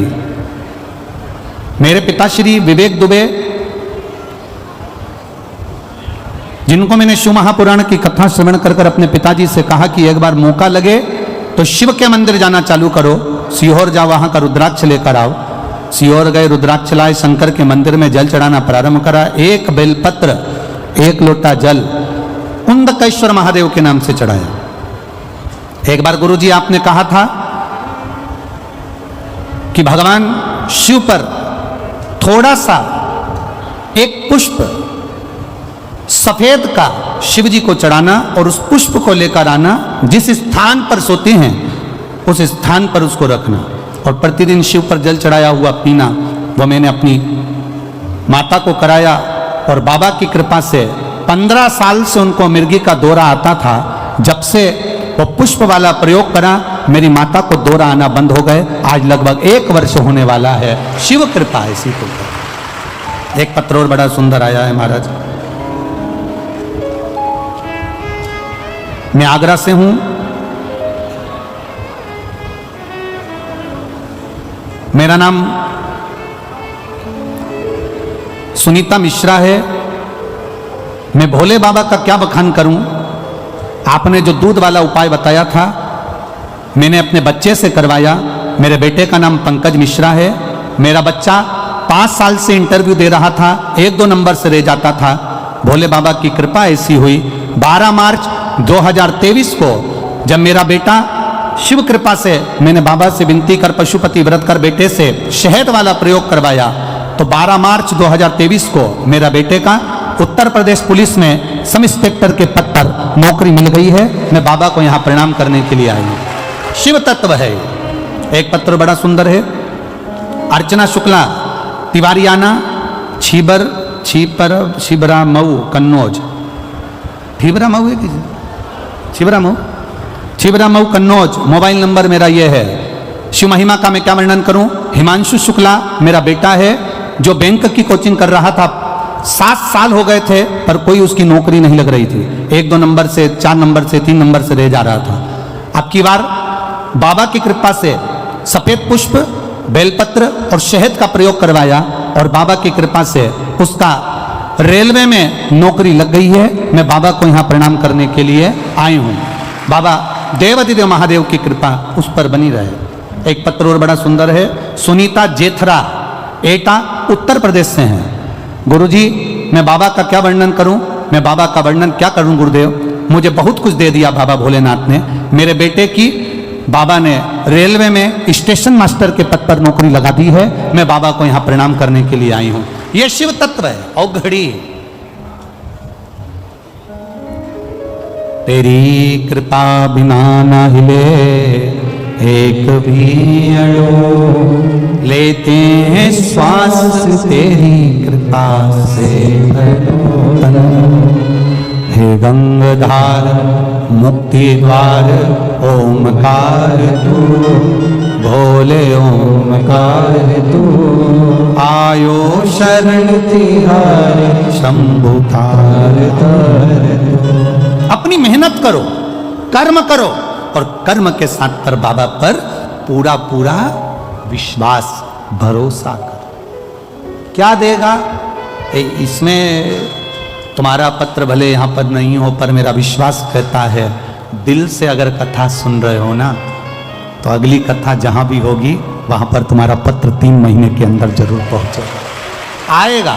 मेरे पिताश्री विवेक दुबे, जिनको मैंने शिव महापुराण की कथा श्रवण कर कर अपने पिताजी से कहा कि एक बार मौका लगे तो शिव के मंदिर जाना चालू करो, सीहोर जाओ, वहां का रुद्राक्ष लेकर आओ। सीहोर गए, रुद्राक्ष लाए, शंकर के मंदिर में जल चढ़ाना प्रारंभ करा। एक बेलपत्र, एक लोटा जल उंडकेश्वर महादेव के नाम से चढ़ाया। एक बार गुरुजी आपने कहा था कि भगवान शिव पर थोड़ा सा एक पुष्प सफेद का शिव जी को चढ़ाना और उस पुष्प को लेकर आना, जिस स्थान पर सोते हैं उस स्थान पर उसको रखना और प्रतिदिन शिव पर जल चढ़ाया हुआ पीना। वो मैंने अपनी माता को कराया और बाबा की कृपा से 15 साल से उनको मिर्गी का दौरा आता था। जब से वो पुष्प वाला प्रयोग करा, मेरी माता को दौरा आना बंद हो गए। आज लगभग 1 वर्ष होने वाला है। शिव कृपा ऐसी को एक पत्र और बड़ा सुंदर आया है महाराज। मैं आगरा से हूं, मेरा नाम सुनीता मिश्रा है। मैं भोले बाबा का क्या बखान करूं। आपने जो दूध वाला उपाय बताया था मैंने अपने बच्चे से करवाया। मेरे बेटे का नाम पंकज मिश्रा है। मेरा बच्चा 5 साल से इंटरव्यू दे रहा था, 1-2 नंबर से रह जाता था। भोले बाबा की कृपा ऐसी हुई 12 मार्च 2023 को जब मेरा बेटा शिव कृपा से मैंने बाबा से विनती कर पशुपति व्रत कर बेटे से शहद वाला प्रयोग करवाया तो 12 मार्च 2023 को मेरा बेटे का उत्तर प्रदेश पुलिस में सब इंस्पेक्टर के पद पर नौकरी मिल गई है। मैं बाबा को यहाँ प्रणाम करने के लिए आई हूँ। शिव तत्व है। एक पत्र बड़ा सुंदर है। अर्चना शुक्ला, तिवारियाना, छिबरा मऊ, कन्नौज। छिबरा मऊ है किसी? छिबरा मऊ कन्नौज। मोबाइल नंबर मेरा ये है। शिव महिमा का मैं क्या वर्णन करूं। हिमांशु शुक्ला मेरा बेटा है जो बैंक की कोचिंग कर रहा था। 7 साल हो गए थे पर कोई उसकी नौकरी नहीं लग रही थी। 1-2 नंबर से, 4 नंबर से, 3 नंबर से रह जा रहा था। अब की बार बाबा की कृपा से सफेद पुष्प, बेलपत्र और शहद का प्रयोग करवाया और बाबा की कृपा से उसका रेलवे में नौकरी लग गई है। मैं बाबा को यहाँ प्रणाम करने के लिए आई हूँ। बाबा देवाधिदेव महादेव की कृपा उस पर बनी रहे। एक पत्र और बड़ा सुंदर है। सुनीता जेथरा, एटा, उत्तर प्रदेश से हैं। गुरुजी मैं बाबा का क्या वर्णन करूं। मैं बाबा का वर्णन क्या करूं गुरुदेव। मुझे बहुत कुछ दे दिया बाबा भोलेनाथ ने। मेरे बेटे की बाबा ने रेलवे में स्टेशन मास्टर के पद पर नौकरी लगा दी है। मैं बाबा को यहाँ प्रणाम करने के लिए आई हूँ। ये शिव तत्व है। और घड़ी तेरी कृपा बिना न हिले एक भी अड़ो, लेते हैं श्वास तेरी कृपा से भरो। हे गंगाधार मुक्ति द्वार ओमकार तू, भोले ओमकार तू। आयो शरण तिहार शंभु तार तार तू। अपनी मेहनत करो, कर्म करो और कर्म के साथ पर बाबा पर पूरा पूरा विश्वास भरोसा करो। क्या देगा इसमें तुम्हारा पत्र भले यहां पर नहीं हो पर मेरा विश्वास कहता है दिल से अगर कथा सुन रहे हो ना तो अगली कथा जहां भी होगी वहां पर तुम्हारा पत्र 3 महीने के अंदर जरूर पहुंचेगा, आएगा,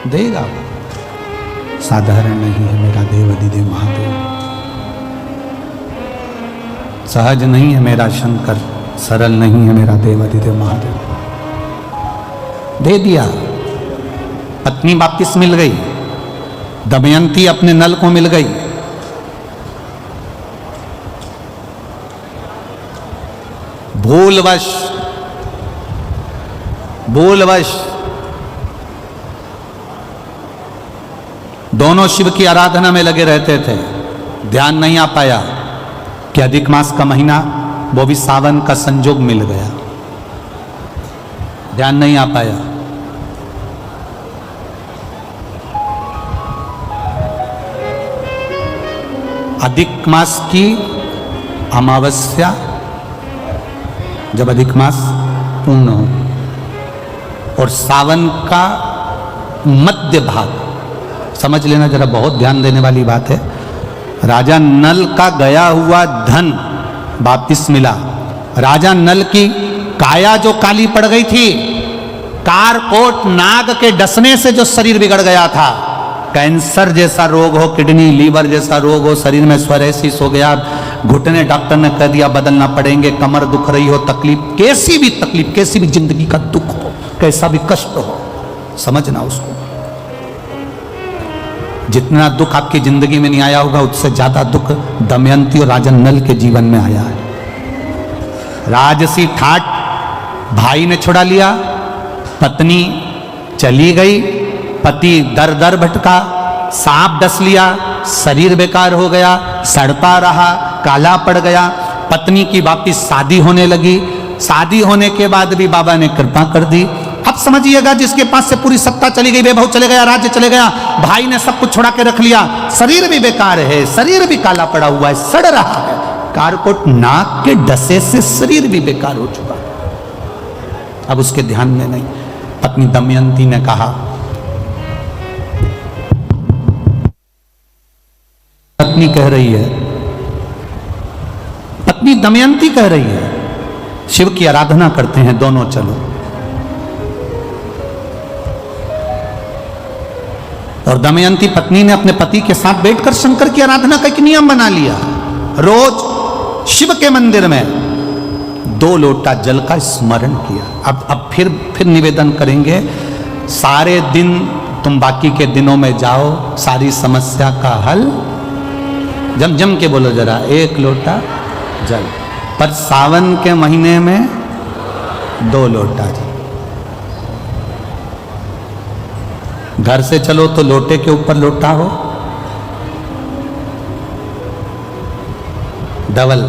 देगा। साधारण नहीं है मेरा देवाधिदेव महादेव, सहज नहीं है मेरा शंकर, सरल नहीं है मेरा देवाधिदेव महादेव। दे दिया। पत्नी वापिस मिल गई, दमयंती अपने नल को मिल गई। भूलवश दोनों शिव की आराधना में लगे रहते थे। ध्यान नहीं आ पाया कि अधिक मास का महीना वो भी सावन का संजोग मिल गया। ध्यान नहीं आ पाया। अधिक मास की अमावस्या जब अधिक मास पूर्ण हो और सावन का मध्य भाग, समझ लेना जरा, बहुत ध्यान देने वाली बात है। राजा नल का गया हुआ धन वापिस मिला। राजा नल की काया जो काली पड़ गई थी, कारकोट नाग के डसने से जो शरीर बिगड़ गया था, कैंसर जैसा रोग हो, किडनी लीवर जैसा रोग हो, शरीर में स्वरेसिस हो गया, घुटने डॉक्टर ने कह दिया बदलना पड़ेंगे, कमर दुख रही हो, तकलीफ, कैसी भी तकलीफ, कैसी भी जिंदगी का दुख हो, कैसा भी कष्ट हो, समझना उसको। जितना दुख आपकी जिंदगी में नहीं आया होगा उससे ज्यादा दुख दमयंती और राजा नल के जीवन में आया है। राजसी ठाट भाई ने छुड़ा लिया, पत्नी चली गई, पति दर दर भटका, सांप डस लिया, शरीर बेकार हो गया, सड़ता रहा, काला पड़ गया। पत्नी की वापिस शादी होने लगी, शादी होने के बाद भी बाबा ने कृपा कर दी। अब समझिएगा, जिसके पास से पूरी सत्ता चली गई, वैभव चले गया, राज्य चले गया, भाई ने सब कुछ छुड़ा के रख लिया, शरीर भी बेकार है, शरीर भी काला पड़ा हुआ है, सड़ रहा है, कारकोट नाक के डसे से शरीर भी बेकार हो चुका। अब उसके ध्यान में नहीं। पत्नी दमयंती ने कहा, पत्नी कह रही है, पत्नी दमयंती कह रही है, शिव की आराधना करते हैं दोनों, चलो। और दमयंती पत्नी ने अपने पति के साथ बैठकर शंकर की आराधना का एक नियम बना लिया। रोज शिव के मंदिर में 2 लोटा जल का स्मरण किया। अब फिर निवेदन करेंगे, सारे दिन तुम बाकी के दिनों में जाओ, सारी समस्या का हल जम के बोलो जरा, 1 लोटा जल, पर सावन के महीने में 2 लोटा जल। घर से चलो तो लोटे के ऊपर लोटा हो, डबल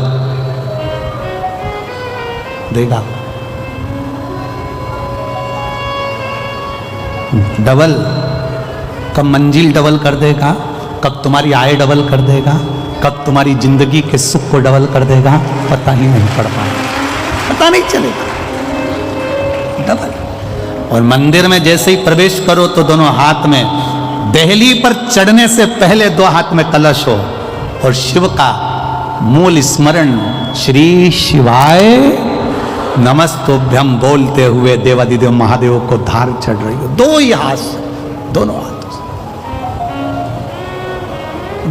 देगा, डबल। कब मंजिल डबल कर देगा, कब तुम्हारी आय डबल कर देगा, कब तुम्हारी जिंदगी के सुख को डबल कर देगा, पता ही नहीं पड़ पाएगा, पता नहीं चलेगा। डबल। और मंदिर में जैसे ही प्रवेश करो तो दोनों हाथ में, देहली पर चढ़ने से पहले 2 हाथ में कलश हो और शिव का मूल स्मरण, श्री शिवाय नमस्तोभ्यम बोलते हुए देवादिदेव महादेव को धार चढ़ रही हो, 2 ही हाथ, दोनों हाथों से।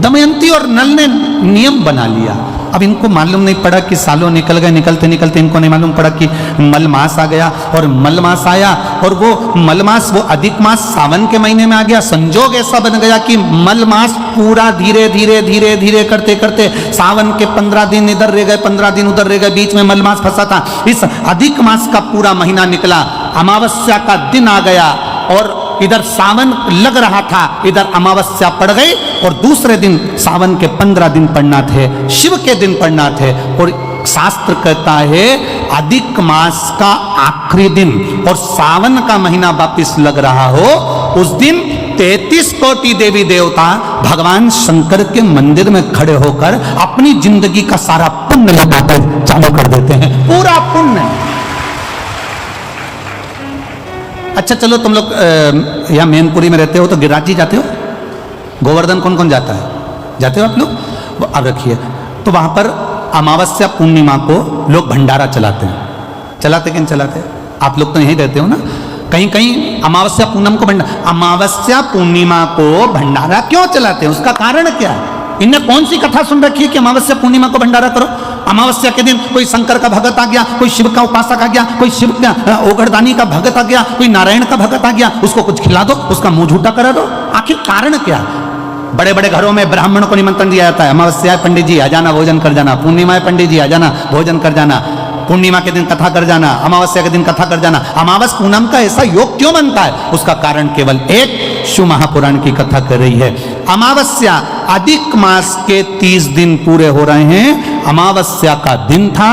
दमयंती और नल ने नियम बना लिया। अब इनको मालूम नहीं पड़ा कि सालों निकल गए, निकलते निकलते इनको नहीं मालूम पड़ा कि मलमास आ गया। और मलमास आया और वो मलमास, वो अधिक मास सावन के महीने में आ गया। संजोग ऐसा बन गया कि मलमास पूरा धीरे धीरे धीरे धीरे करते करते सावन के 15 दिन इधर रह गए, 15 दिन उधर रह गए, बीच में मलमास फंसा था। इस अधिक मास का पूरा महीना निकला, अमावस्या का दिन आ गया और इधर सावन लग रहा था, इधर अमावस्या पड़ गई और दूसरे दिन सावन के 15 दिन पड़ना थे, शिव के दिन पड़ना थे। और शास्त्र कहता है अधिक मास का आखिरी दिन और सावन का महीना वापिस लग रहा हो, उस दिन 33 कोटि देवी देवता भगवान शंकर के मंदिर में खड़े होकर अपनी जिंदगी का सारा पुण्य लगाकर चालू कर देते हैं, पूरा पुण्य। अच्छा चलो, तुम लोग यहाँ मैनपुरी में रहते हो तो गिरिराज जी जाते हो, गोवर्धन कौन कौन जाता है, जाते हो आप लोग? अब रखिए, तो वहां पर अमावस्या पूर्णिमा को लोग भंडारा चलाते हैं, चलाते कि नहीं चलाते? आप लोग तो यहीं रहते हो ना, कहीं कहीं अमावस्या पूनम को अमावस्या पूर्णिमा को भंडारा क्यों चलाते हैं, उसका कारण क्या है? इनने कौन सी कथा सुन रखी है कि अमावस्या पूर्णिमा को भंडारा करो? अमावस्या के दिन कोई शंकर का भगत आ गया, कोई शिव का उपासक आ गया, कोई शिव का ओगरदानी का भगत आ गया, कोई नारायण का भगत आ गया, उसको कुछ खिला दो, उसका मुंह झूठा करा दो। आखिर कारण क्या? बड़े बड़े घरों में ब्राह्मण को निमंत्रण दिया जाता है, अमावस्या है पंडित जी आ जाना, भोजन कर जाना, पूर्णिमा है पंडित जी आ जाना, भोजन कर जाना, पूर्णिमा के दिन कथा कर जाना, अमावस्या के दिन कथा कर जाना। अमावस पूनम का ऐसा योग क्यों बनता है? उसका कारण केवल एक, शिव महापुराण की कथा कर रही है। अमावस्या अधिक मास के 30 दिन पूरे हो रहे हैं, अमावस्या का दिन था,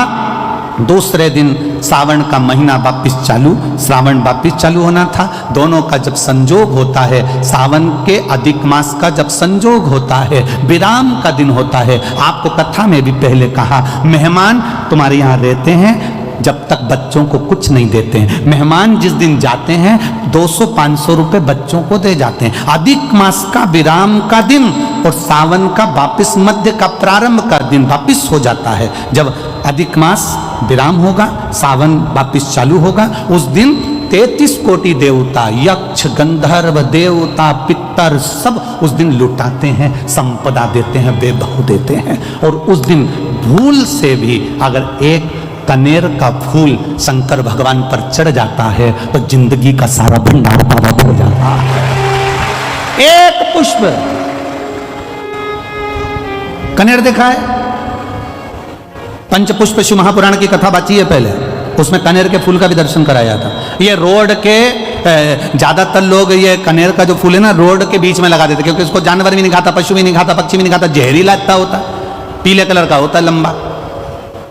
दूसरे दिन सावन का महीना वापिस चालू, श्रावण वापिस चालू होना था। दोनों का जब संजोग होता है, सावन के अधिक मास का जब संजोग होता है, विराम का दिन होता है। आपको कथा में भी पहले कहा, मेहमान तुम्हारे यहाँ रहते हैं, जब तक बच्चों को कुछ नहीं देते हैं। मेहमान जिस दिन जाते हैं 200-500 रुपए बच्चों को दे जाते हैं। अधिक मास का विराम का दिन और सावन का वापिस मध्य का प्रारंभ का दिन वापिस हो जाता है। जब अधिक मास विराम होगा, सावन वापिस चालू होगा, उस दिन 33 कोटि देवता, यक्ष, गंधर्व, देवता, पितर सब उस दिन लुटाते हैं, संपदा देते हैं, वैभव देते हैं। और उस दिन भूल से भी अगर एक कनेर का फूल शंकर भगवान पर चढ़ जाता है तो जिंदगी का सारा भंडार बाबा हो जाता है। एक पुष्प, कनेर देखा है? पंचपुष्प शिव महापुराण की कथा बाची है पहले, उसमें कनेर के फूल का भी दर्शन कराया था। ये रोड के ज्यादातर लोग ये कनेर का जो फूल है ना, रोड के बीच में लगा देते, क्योंकि इसको जानवर भी नहीं खाता, पशु भी नहीं खाता, पक्षी भी नहीं खाता, जहरीला इतना होता, पीले कलर का होता है, लंबा।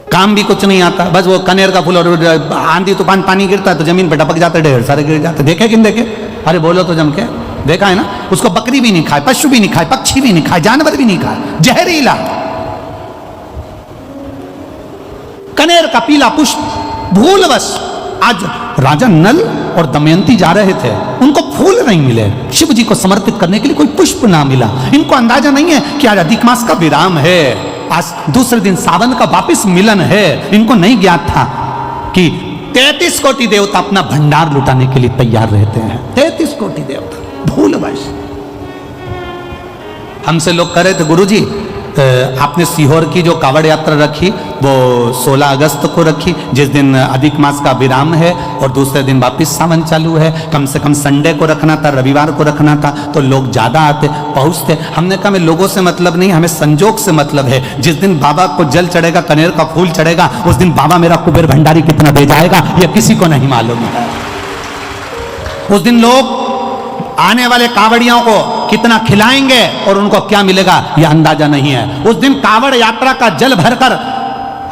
काम भी कुछ नहीं आता, बस वो कनेर का फूल और आंधी तूफान पानी गिरता है तो जमीन पे टपक जाते, ढेर सारे गिर जाते। देखे कि नहीं देखे? अरे बोलो तो जम के, देखा है ना? उसको बकरी भी नहीं खाए, पशु भी नहीं खाए, पक्षी भी नहीं खाए, जानवर भी नहीं खाए, जहरीला। कनेर का पीला पुष्प भूलवश, आज राजा नल और दमयंती जा रहे थे, उनको फूल नहीं मिले, शिव जी को समर्पित करने के लिए कोई पुष्प ना मिला। इनको अंदाजा नहीं है कि आज अधिक मास का विराम है, आज दूसरे दिन सावन का वापिस मिलन है। इनको नहीं ज्ञात था कि 33 कोटि देवता अपना भंडार लुटाने के लिए तैयार रहते हैं। 33 कोटि देवता भूलवश। हमसे लोग कह रहे थे, गुरुजी आपने सीहोर की जो कावड़ यात्रा रखी वो 16 अगस्त को रखी, जिस दिन अधिक मास का विराम है और दूसरे दिन वापिस सावन चालू है, कम से कम संडे को रखना था, रविवार को रखना था, तो लोग ज्यादा आते पहुंचते। हमने कहा, हमें लोगों से मतलब नहीं, हमें संजोग से मतलब है। जिस दिन बाबा को जल चढ़ेगा, कनेर का फूल चढ़ेगा, उस दिन बाबा मेरा कुबेर भंडारी कितना दे जाएगा यह किसी को नहीं मालूम है। उस दिन लोग आने वाले कावड़ियों को कितना खिलाएंगे और उनको क्या मिलेगा यह अंदाजा नहीं है। उस दिन कावड़ यात्रा का जल भरकर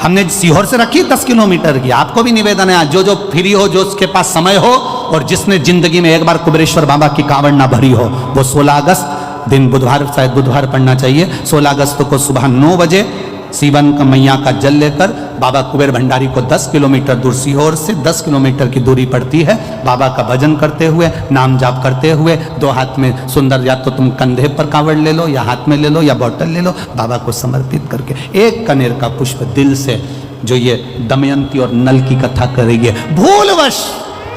हमने सीहोर से रखी 10 किलोमीटर की। आपको भी निवेदन है, जो जो फ्री हो, जो उसके पास समय हो और जिसने जिंदगी में एक बार कुबेरेश्वर बाबा की कावड़ ना भरी हो, वो 16 अगस्त दिन बुधवार, शायद बुधवार पड़ना चाहिए, 16 अगस्त को सुबह 9 बजे सीवन का मैया का जल लेकर बाबा कुबेर भंडारी को 10 किलोमीटर दूर, सीहोर से 10 किलोमीटर की दूरी पड़ती है, बाबा का भजन करते हुए, नाम जाप करते हुए, 2 हाथ में सुंदर, या तो तुम कंधे पर कावड़ ले लो या हाथ में ले लो या बोतल ले लो, बाबा को समर्पित करके एक कनेर का पुष्प दिल से, जो ये दमयंती और नल की कथा करेगी, भूलवश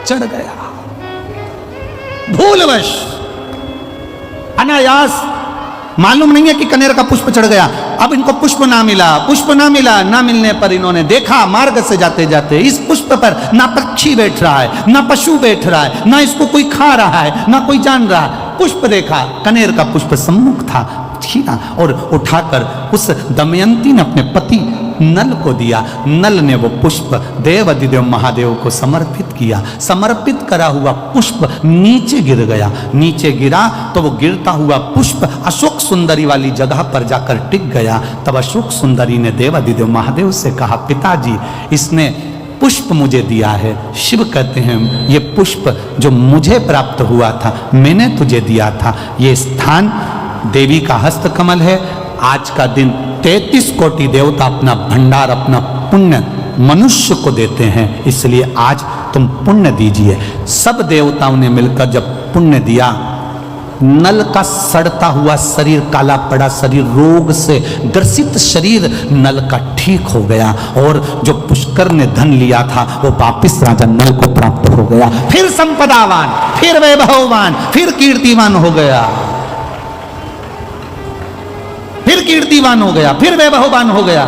चढ़ गया, भूलवश, अनायास, मालूम नहीं है कि कनेर का पुष्प चढ़ गया। अब इनको पुष्प ना मिला, पुष्प ना मिला, ना मिलने पर इन्होंने देखा मार्ग से जाते जाते इस पुष्प पर ना पक्षी बैठ रहा है, ना पशु बैठ रहा है, ना इसको कोई खा रहा है, ना कोई जान रहा है। पुष्प देखा, कनेर का पुष्प सम्मुख था, छीना और उठाकर उस दमयंती ने अपने पति नल को दिया। नल ने वो पुष्प देव अधिदेव महादेव को समर्पित किया। समर्पित करा हुआ पुष्प नीचे गिर गया। नीचे गिरा तो वो गिरता हुआ पुष्प अशोक सुंदरी वाली जगह पर जाकर टिक गया। तब अशोक सुंदरी ने देव अधिदेव महादेव से कहा, पिताजी इसने पुष्प मुझे दिया है। शिव कहते हैं, ये पुष्प जो मुझे प्राप्त हुआ था, मैंने तुझे दिया था। ये स्थान देवी का हस्त कमल है। आज का दिन 33 कोटि देवता अपना भंडार, अपना पुण्य मनुष्य को देते हैं, इसलिए आज तुम पुण्य दीजिए। सब देवताओं ने मिलकर जब पुण्य दिया, नल का सड़ता हुआ शरीर, काला पड़ा शरीर, रोग से ग्रसित शरीर नल का ठीक हो गया और जो पुष्कर ने धन लिया था वो वापिस राजा नल को प्राप्त हो गया। फिर संपदावान, फिर वैभववान, फिर कीर्तिवान हो गया, फिर कीर्तिवान हो गया, फिर वैभववान हो गया।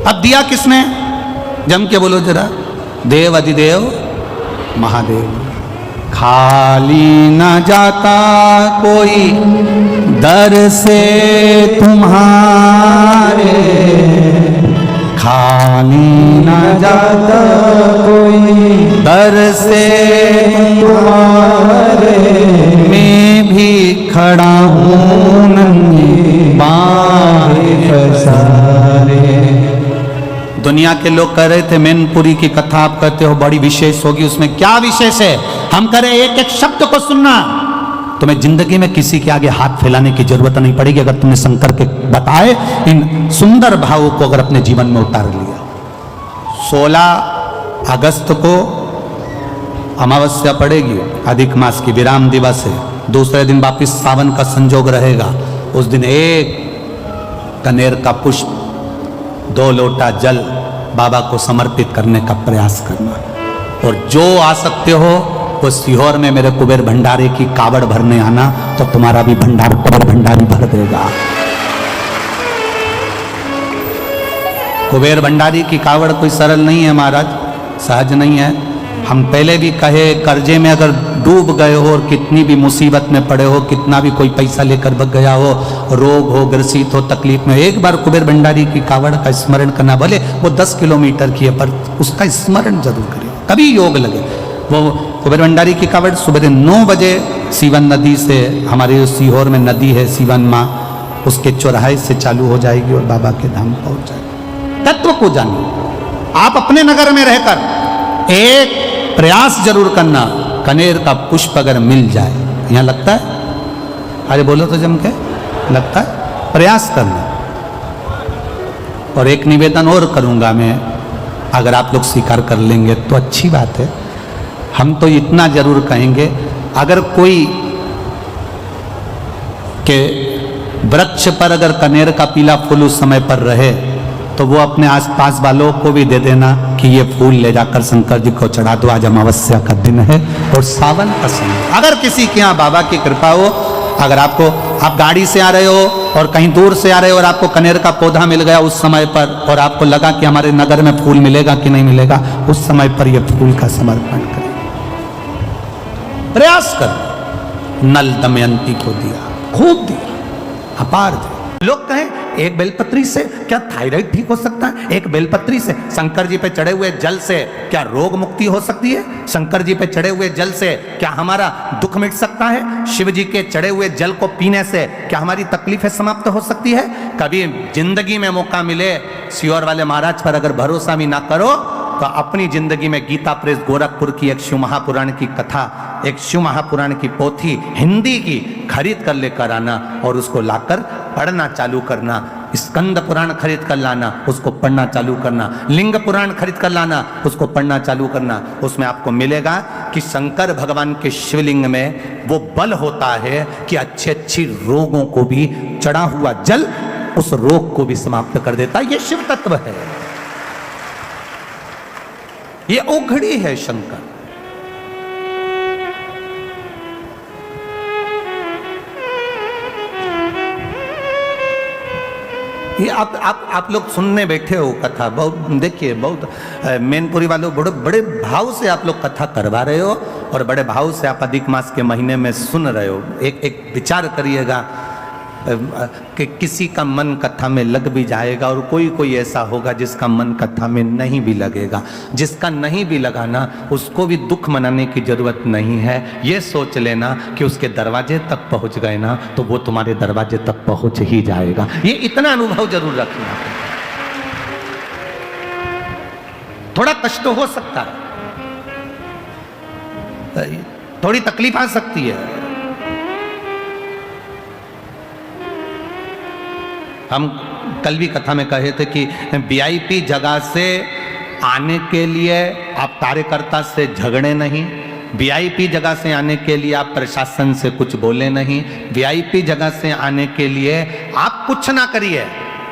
अब दिया किसने? जम के बोलो जरा, देव अधिदेव महादेव। खाली न जाता कोई दर से तुम्हारे, खाली न जाता कोई दर से तुम्हारे, मैं भी खड़ा हूँ नंगे बाहें पसारे। दुनिया के लोग कह रहे थे मैनपुरी की कथा आप कहते हो बड़ी विशेष होगी, उसमें क्या विशेष है? हम कह रहे एक एक शब्द को सुनना, तुम्हें जिंदगी में किसी के आगे हाथ फैलाने की जरूरत नहीं पड़ेगी अगर तुमने शंकर के बताए इन सुंदर भावों को अगर अपने जीवन में उतार लिया। 16 अगस्त को अमावस्या पड़ेगी, अधिक मास की विराम दिवस है, दूसरे दिन वापिस सावन का संजोग रहेगा। उस दिन एक कनेर का पुष्प, 2 लोटा जल बाबा को समर्पित करने का प्रयास करना। और जो आ सकते हो वो सीहोर में मेरे कुबेर भंडारी की कावड़ भरने आना, तो तुम्हारा भी भंडार कुबेर भंडारी भर देगा। कुबेर भंडारी की कावड़ कोई सरल नहीं है महाराज, सहज नहीं है। हम पहले भी कहे, कर्जे में अगर डूब गए हो और कितनी भी मुसीबत में पड़े हो, कितना भी कोई पैसा लेकर भग गया हो, रोग हो, ग्रसित हो, तकलीफ में, एक बार कुबेर भंडारी की कावड़ का स्मरण करना। भले वो 10 किलोमीटर की है पर उसका स्मरण जरूर करें, कभी योग लगे। वो कुबेर भंडारी की कावड़ सुबह 9 बजे सीवन नदी से, हमारे सीहोर में नदी है सीवन माँ, उसके चौराहे से चालू हो जाएगी और बाबा के धाम पहुंच जाएगी। तत्व को जानिए। आप अपने नगर में रहकर एक प्रयास जरूर करना, कनेर का पुष्प अगर मिल जाए, यहाँ लगता है, अरे बोलो तो जम के, लगता है, प्रयास करना। और एक निवेदन और करूंगा मैं, अगर आप लोग स्वीकार कर लेंगे तो अच्छी बात है। हम तो इतना जरूर कहेंगे, अगर कोई के वृक्ष पर अगर कनेर का पीला फूल उस समय पर रहे तो वो अपने आसपास वालों को भी दे देना कि ये फूल ले जाकर शंकर जी को चढ़ा दो, आज अमावस्या का दिन है और सावन का समय। अगर किसी के यहाँ बाबा की कृपा हो, अगर आप गाड़ी से आ रहे हो और कहीं दूर से आ रहे हो और आपको कनेर का पौधा मिल गया उस समय पर, और आपको लगा कि हमारे नगर में फूल मिलेगा कि नहीं मिलेगा, उस समय पर यह फूल का समर्पण करें, प्रयास कर। नल दमयंती को दिया, खूब दिया, अपार दिया। लोग कहें एक बेलपत्री से क्या थायराइड ठीक हो सकता है? एक बेलपत्री से, शंकर जी पे चढ़े हुए जल से क्या रोग मुक्ति हो सकती है? शंकर जी पे चढ़े हुए जल से क्या हमारा दुख मिट सकता है? शिव जी के चढ़े हुए जल को पीने से क्या हमारी तकलीफें समाप्त हो सकती है? कभी जिंदगी में मौका मिले, सियोर वाले महाराज पर अगर भरोसा भी ना करो तो अपनी जिंदगी में गीता प्रेस गोरखपुर की एक शिव महापुराण की कथा, एक शिव महापुराण की पोथी हिंदी की खरीद कर लेकर आना और उसको लाकर पढ़ना चालू करना। स्कंद पुराण खरीद कर लाना, उसको पढ़ना चालू करना। लिंग पुराण खरीद कर लाना, उसको पढ़ना चालू करना। उसमें आपको मिलेगा कि शंकर भगवान के शिवलिंग में वो बल होता है कि अच्छी रोगों को भी चढ़ा हुआ जल उस रोग को भी समाप्त कर देता है। ये शिव तत्व है, ये ओघड़ी है शंकर। ये आप लोग सुनने बैठे हो कथा, बहुत देखिए, बहुत मैनपुरी वालों बड़े भाव से आप लोग कथा करवा रहे हो और बड़े भाव से आप अधिक मास के महीने में सुन रहे हो। एक विचार करिएगा कि किसी का मन कथा में लग भी जाएगा और कोई ऐसा होगा जिसका मन कथा में नहीं भी लगेगा। जिसका नहीं भी लगाना, उसको भी दुख मनाने की जरूरत नहीं है। ये सोच लेना कि उसके दरवाजे तक पहुंच गए ना तो वो तुम्हारे दरवाजे तक पहुंच ही जाएगा। ये इतना अनुभव जरूर रखना। थोड़ा कष्ट हो सकता है, थोड़ी तकलीफ आ सकती है। हम कल भी कथा में कहे थे कि वीआईपी जगह से आने के लिए आप कार्यकर्ता से झगड़े नहीं, वीआईपी जगह से आने के लिए आप प्रशासन से कुछ बोले नहीं, वीआईपी जगह से आने के लिए आप कुछ ना करिए।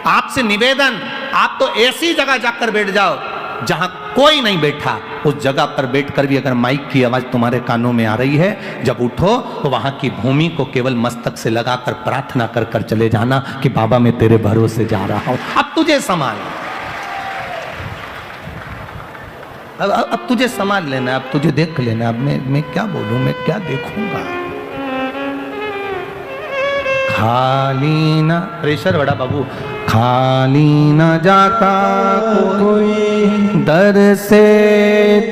आपसे निवेदन, आप तो ऐसी जगह जाकर बैठ जाओ जहां कोई नहीं बैठा। उस जगह पर बैठकर भी अगर माइक की आवाज तुम्हारे कानों में आ रही है, जब उठो तो वहां की भूमि को केवल मस्तक से लगाकर प्रार्थना कर कर चले जाना कि बाबा मैं तेरे भरोसे जा रहा हूं, अब तुझे संभाल, अब तुझे संभाल लेना, अब तुझे देख लेना। अब मैं क्या बोलूं, मैं क्या देखूंगा। खाली ना, प्रेशर बड़ा बाबू, खाली न जाता कोई दर से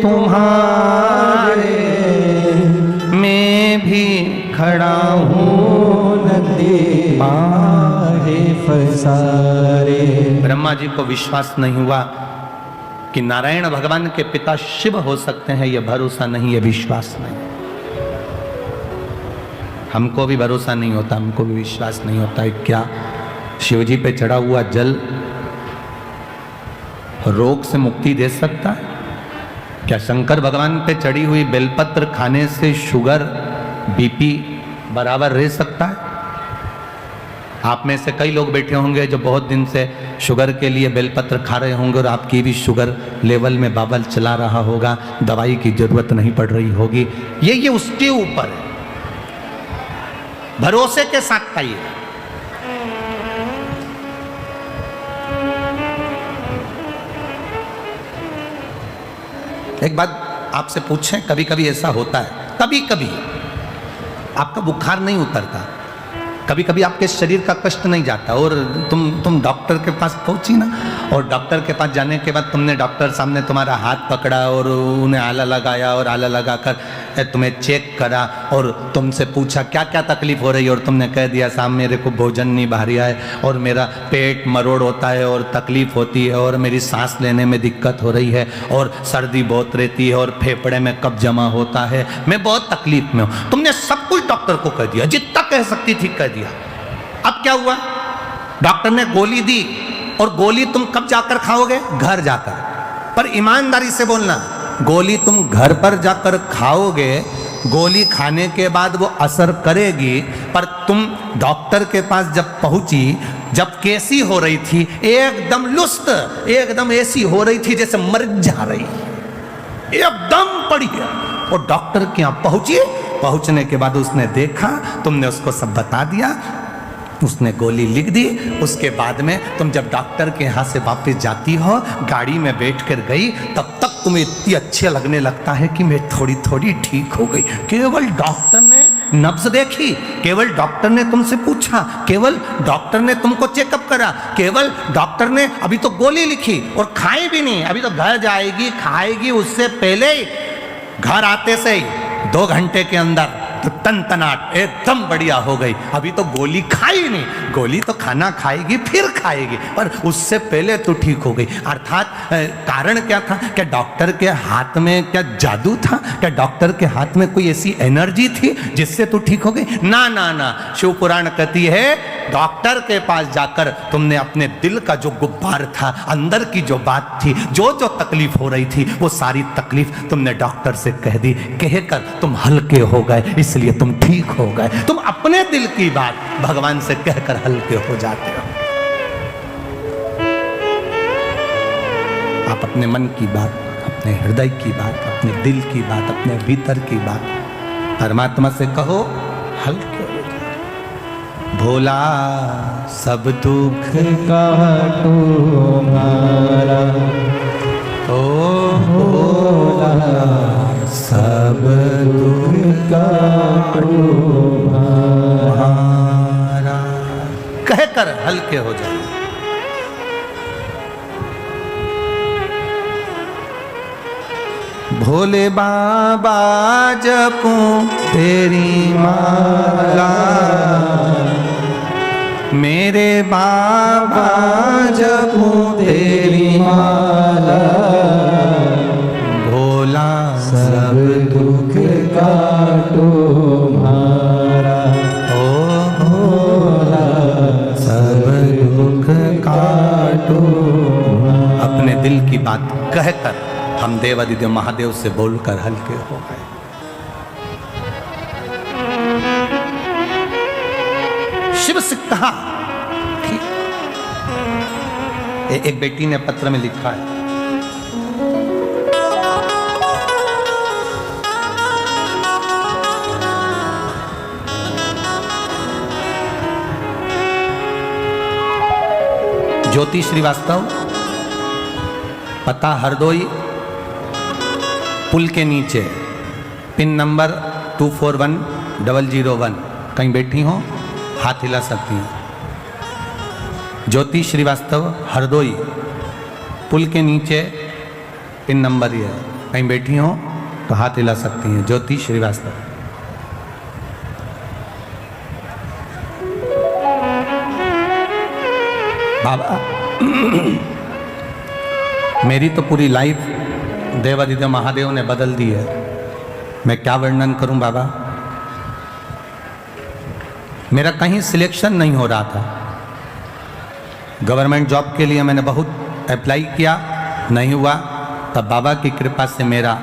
तुम्हारे, मैं भी खड़ा हूँ नदी माहे फसारे। ब्रह्मा जी को विश्वास नहीं हुआ कि नारायण भगवान के पिता शिव हो सकते हैं। यह भरोसा नहीं, यह विश्वास नहीं। हमको भी भरोसा नहीं होता, हमको भी विश्वास नहीं होता है क्या शिवजी पे चढ़ा हुआ जल रोग से मुक्ति दे सकता है? क्या शंकर भगवान पे चढ़ी हुई बेलपत्र खाने से शुगर बीपी बराबर रह सकता है? आप में से कई लोग बैठे होंगे जो बहुत दिन से शुगर के लिए बेलपत्र खा रहे होंगे और आपकी भी शुगर लेवल में बाबल चला रहा होगा, दवाई की जरूरत नहीं पड़ रही होगी। ये उसके ऊपर है, भरोसे के साथ खाइए। एक बात आपसे पूछें, कभी कभी ऐसा होता है, कभी कभी आपका बुखार नहीं उतरता, कभी कभी आपके शरीर का कष्ट नहीं जाता और तुम डॉक्टर के पास पहुंची ना, और डॉक्टर के पास जाने के बाद तुमने डॉक्टर सामने तुम्हारा हाथ पकड़ा और उन्हें आला लगाया और आला लगाकर तुम्हें चेक करा और तुमसे पूछा क्या क्या तकलीफ हो रही है, और तुमने कह दिया साहब मेरे को भोजन नहीं भारिया है और मेरा पेट मरोड़ होता है और तकलीफ होती है और मेरी सांस लेने में दिक्कत हो रही है और सर्दी बहुत रहती है और फेफड़े में कब्ज जमा होता है, मैं बहुत तकलीफ में हूं। तुमने सब कुछ डॉक्टर को कह दिया, जितना कह सकती थी कह दिया। अब क्या हुआ, डॉक्टर ने गोली दी और गोली तुम कब जाकर खाओगे, घर जाकर। पर ईमानदारी से बोलना, गोली तुम घर पर जाकर खाओगे, गोली खाने के बाद वो असर करेगी, पर तुम डॉक्टर के पास जब पहुंची, जब कैसी हो रही थी, एकदम लुस्त, एकदम ऐसी हो रही थी जैसे मर जा रही, एकदम पड़ी है। और डॉक्टर के यहाँ पहुंची, पहुंचने के बाद उसने देखा, तुमने उसको सब बता दिया, उसने गोली लिख दी। उसके बाद में तुम जब डॉक्टर के यहाँ से वापस जाती हो, गाड़ी में बैठ कर गई, तब तक तुम्हें इतनी अच्छे लगने लगता है कि मैं थोड़ी थोड़ी ठीक हो गई। केवल डॉक्टर ने नब्ज देखी, केवल डॉक्टर ने तुमसे पूछा, केवल डॉक्टर ने तुमको चेकअप करा, केवल डॉक्टर ने अभी तो गोली लिखी और खाई भी नहीं, अभी तो घर जाएगी खाएगी, उससे पहले ही घर आते से ही 2 घंटे के अंदर तो तनतनाट एकदम बढ़िया हो गई। अभी तो गोली खाई नहीं, गोली तो खाना खाएगी फिर खाएगी, पर उससे पहले तो ठीक हो गई। अर्थात कारण क्या था, क्या डॉक्टर के हाथ में क्या जादू था, क्या डॉक्टर के हाथ में कोई ऐसी एनर्जी थी जिससे तू ठीक हो गई? ना ना ना, शिव पुराण कहती है डॉक्टर के पास जाकर तुमने अपने दिल का जो गुब्बार था, अंदर की जो बात थी, जो जो तकलीफ हो रही थी, वो सारी तकलीफ तुमने डॉक्टर से कह दी, कहकर तुम हल्के हो गए, इसलिए तुम ठीक हो गए। तुम अपने दिल की बात भगवान से कहकर हल्के हो जाते हो। आप अपने मन की बात, अपने हृदय की बात, अपने दिल की बात, अपने भीतर की बात परमात्मा से कहो, हल्के हो जाओ। भोला सब दुख काटो हमारा, ओ भोला सब दुख काटो हमारा, कहकर हल्के हो जाए। भोले बाबा जपूं तेरी माला, मेरे बाबा जपूं तेरी माला, भोला सब दुख काटो हमारा, ओ भोला सब दुख काटो हमारा। अपने दिल की बात कहकर हम देवादिदेव महादेव से बोलकर हल्के हो गए। शिव से कहा, एक बेटी ने पत्र में लिखा है, ज्योति श्रीवास्तव, पता हरदोई, पुल के नीचे, पिन नंबर 241001। कहीं बैठी हो, हाथ हिला सकती हैं। ज्योति श्रीवास्तव, हरदोई, पुल के नीचे, पिन नंबर ये है। कहीं बैठी हो तो हाथ हिला सकती हैं। ज्योति श्रीवास्तव। बाबा मेरी तो पूरी लाइफ देवादिदेव महादेव ने बदल दी है, मैं क्या वर्णन करूं बाबा। मेरा कहीं सिलेक्शन नहीं हो रहा था, गवर्नमेंट जॉब के लिए मैंने बहुत अप्लाई किया, नहीं हुआ। तब बाबा की कृपा से मेरा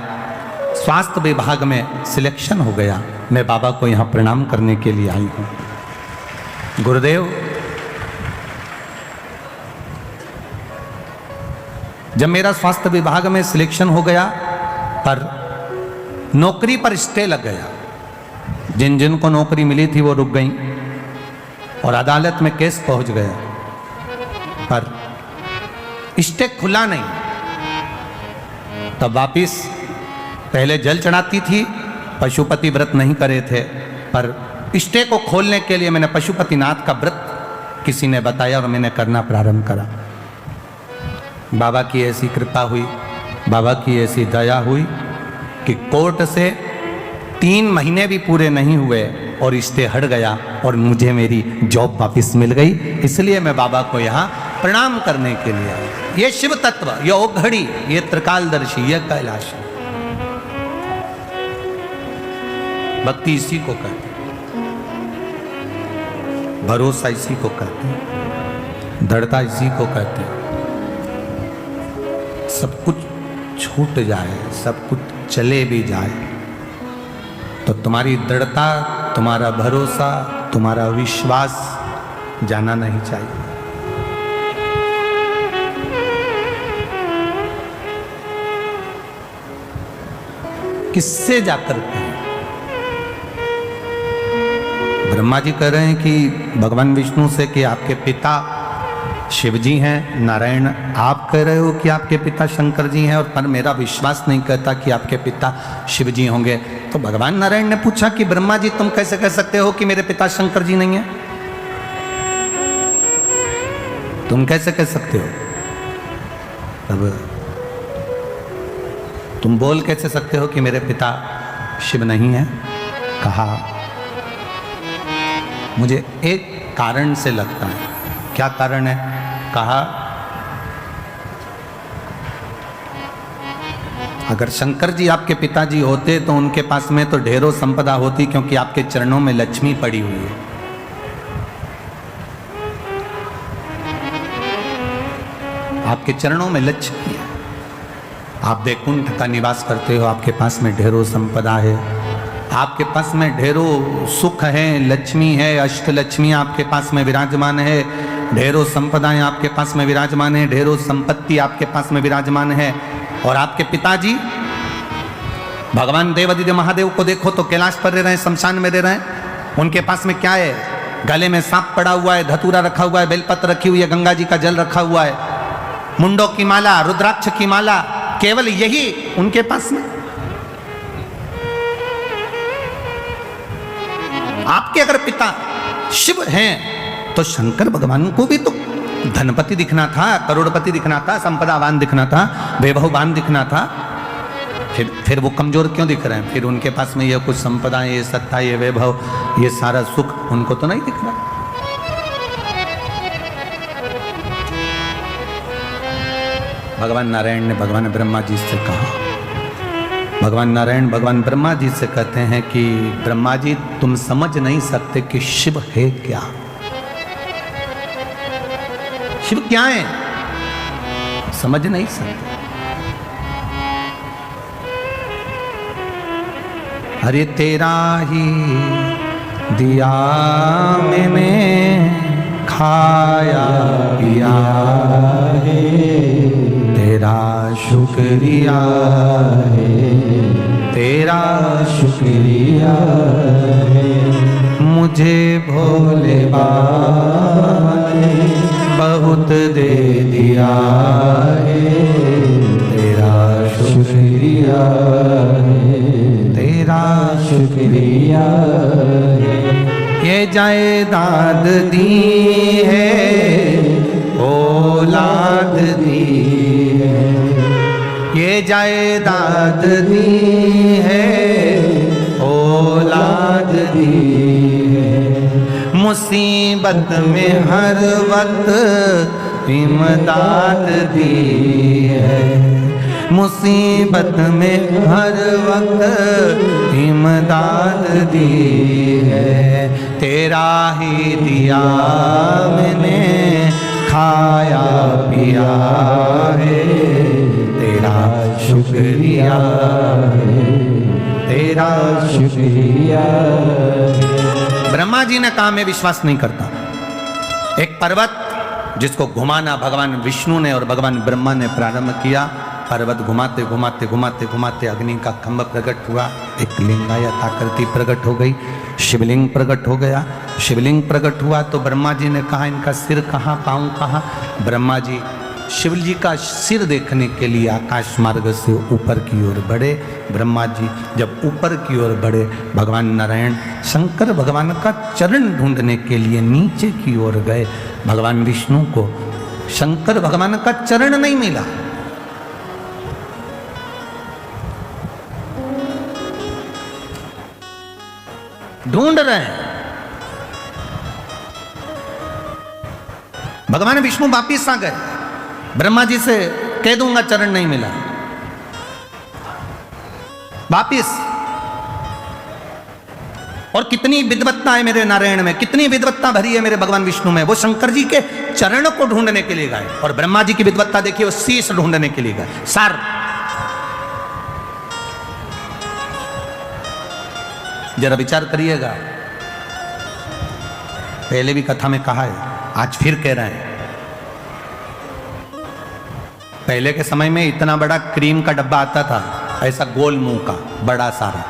स्वास्थ्य विभाग में सिलेक्शन हो गया। मैं बाबा को यहाँ प्रणाम करने के लिए आई हूँ। गुरुदेव, जब मेरा स्वास्थ्य विभाग में सिलेक्शन हो गया, पर नौकरी पर स्टे लग गया। जिन जिन को नौकरी मिली थी वो रुक गई और अदालत में केस पहुंच गया, पर स्टे खुला नहीं। तब वापिस पहले जल चढ़ाती थी, पशुपति व्रत नहीं करे थे, पर इष्टे को खोलने के लिए मैंने पशुपतिनाथ का व्रत किसी ने बताया और मैंने करना प्रारंभ करा। बाबा की ऐसी कृपा हुई, बाबा की ऐसी दया हुई कि कोर्ट से 3 महीने भी पूरे नहीं हुए और इष्टे हट गया और मुझे मेरी जॉब वापस मिल गई। इसलिए मैं बाबा को यहाँ प्रणाम करने के लिए आया। ये शिव तत्व, ये ओघड़ी, ये त्रिकालदर्शी, ये कैलाशी, भक्ति इसी को कहते हैं, भरोसा इसी को कहते हैं, दृढ़ता इसी को कहते हैं। सब कुछ छूट जाए, सब कुछ चले भी जाए, तो तुम्हारी दृढ़ता, तुम्हारा भरोसा, तुम्हारा विश्वास जाना नहीं चाहिए। किससे जाकर कहें? ब्रह्मा जी कह रहे हैं कि भगवान विष्णु से कि आपके पिता शिव जी हैं। नारायण आप कह रहे हो कि आपके पिता शंकर जी हैं, और पर मेरा विश्वास नहीं कहता कि आपके पिता शिव जी होंगे। तो भगवान नारायण ने पूछा कि ब्रह्मा जी तुम कैसे कह सकते हो कि मेरे पिता शंकर जी नहीं हैं? तुम कैसे कह सकते हो? अब तुम बोल कैसे सकते हो कि मेरे पिता शिव नहीं हैं? कहा मुझे एक कारण से लगता है। क्या कारण है? कहा अगर शंकर जी आपके पिताजी होते तो उनके पास में तो ढेरों संपदा होती, क्योंकि आपके चरणों में लक्ष्मी पड़ी हुई है। आपके चरणों में लक्ष्मी है, आप वैकुंठ का निवास करते हो, आपके पास में ढेरों संपदा है, आपके पास में ढेरों सुख है, लक्ष्मी है, अष्टलक्ष्मी आपके पास में विराजमान है, ढेरों संपदाएं आपके पास में विराजमान है, ढेरों संपत्ति आपके पास में विराजमान है। और आपके पिताजी भगवान देवादिदेव महादेव को देखो तो कैलाश पर रह रहे हैं, शमशान में रह रहे हैं। उनके पास में क्या है? गले में सांप पड़ा हुआ है, धतूरा रखा हुआ है, बेलपत्र रखी हुई है, गंगा जी का जल रखा हुआ है, मुंडों की माला, रुद्राक्ष की माला, केवल यही उनके पास में। आपके अगर पिता शिव हैं तो शंकर भगवान को भी तो धनपति दिखना था, करोड़पति दिखना था, संपदावान दिखना था, वैभववान दिखना था। फिर वो कमजोर क्यों दिख रहे हैं? फिर उनके पास में ये कुछ संपदा, ये सत्ता, ये वैभव, ये सारा सुख उनको तो नहीं दिख रहा। भगवान नारायण ने भगवान ब्रह्मा जी से कहा, भगवान नारायण भगवान ब्रह्मा जी से कहते हैं कि ब्रह्मा जी तुम समझ नहीं सकते कि शिव है क्या। शिव क्या है समझ नहीं सकते। अरे तेरा ही दिया मैंने खाया पिया है, तेरा शुक्रिया है, तेरा शुक्रिया है। मुझे भोले बाबा ने बहुत दे दिया है, तेरा शुक्रिया है, तेरा शुक्रिया है। ये जायदाद दी है, औलाद दी है, ये जायदाद दी है, औलाद दी है। मुसीबत में हर वक्त इमदाद दी है, मुसीबत में हर वक्त इमदाद दी है। तेरा ही दिया मैंने खाया पिया है, तेरा शुक्रिया है, तेरा शुक्रिया है। ब्रह्मा जी ने कहा मैं विश्वास नहीं करता। एक पर्वत जिसको घुमाना भगवान विष्णु ने और भगवान ब्रह्मा ने प्रारंभ किया। पर्वत घुमाते घुमाते घुमाते घुमाते अग्नि का खंभ प्रकट हुआ, एक लिंगायत आकृति प्रकट हो गई, शिवलिंग प्रकट हो गया। शिवलिंग प्रकट हुआ तो ब्रह्मा जी ने कहा इनका सिर कहाँ, पाँव कहाँ? ब्रह्मा जी शिव जी का सिर देखने के लिए आकाश मार्ग से ऊपर की ओर बढ़े। ब्रह्मा जी जब ऊपर की ओर बढ़े, भगवान नारायण शंकर भगवान का चरण ढूंढने के लिए नीचे की ओर गए। भगवान विष्णु को शंकर भगवान का चरण नहीं मिला। ढूंढ रहे हैं। भगवान विष्णु वापिस आ गए। ब्रह्मा जी से कह दूंगा चरण नहीं मिला, वापिस। और कितनी विद्वत्ता है मेरे नारायण में, कितनी विद्वत्ता भरी है मेरे भगवान विष्णु में। वो शंकर जी के चरण को ढूंढने के लिए गए। और ब्रह्मा जी की विद्वत्ता देखिए, वो शीश ढूंढने के लिए गए। सर जरा विचार करिएगा। पहले भी कथा में कहा है, आज फिर कह रहे हैं। पहले के समय में इतना बड़ा क्रीम का डब्बा आता था, ऐसा गोल मुंह का बड़ा सारा,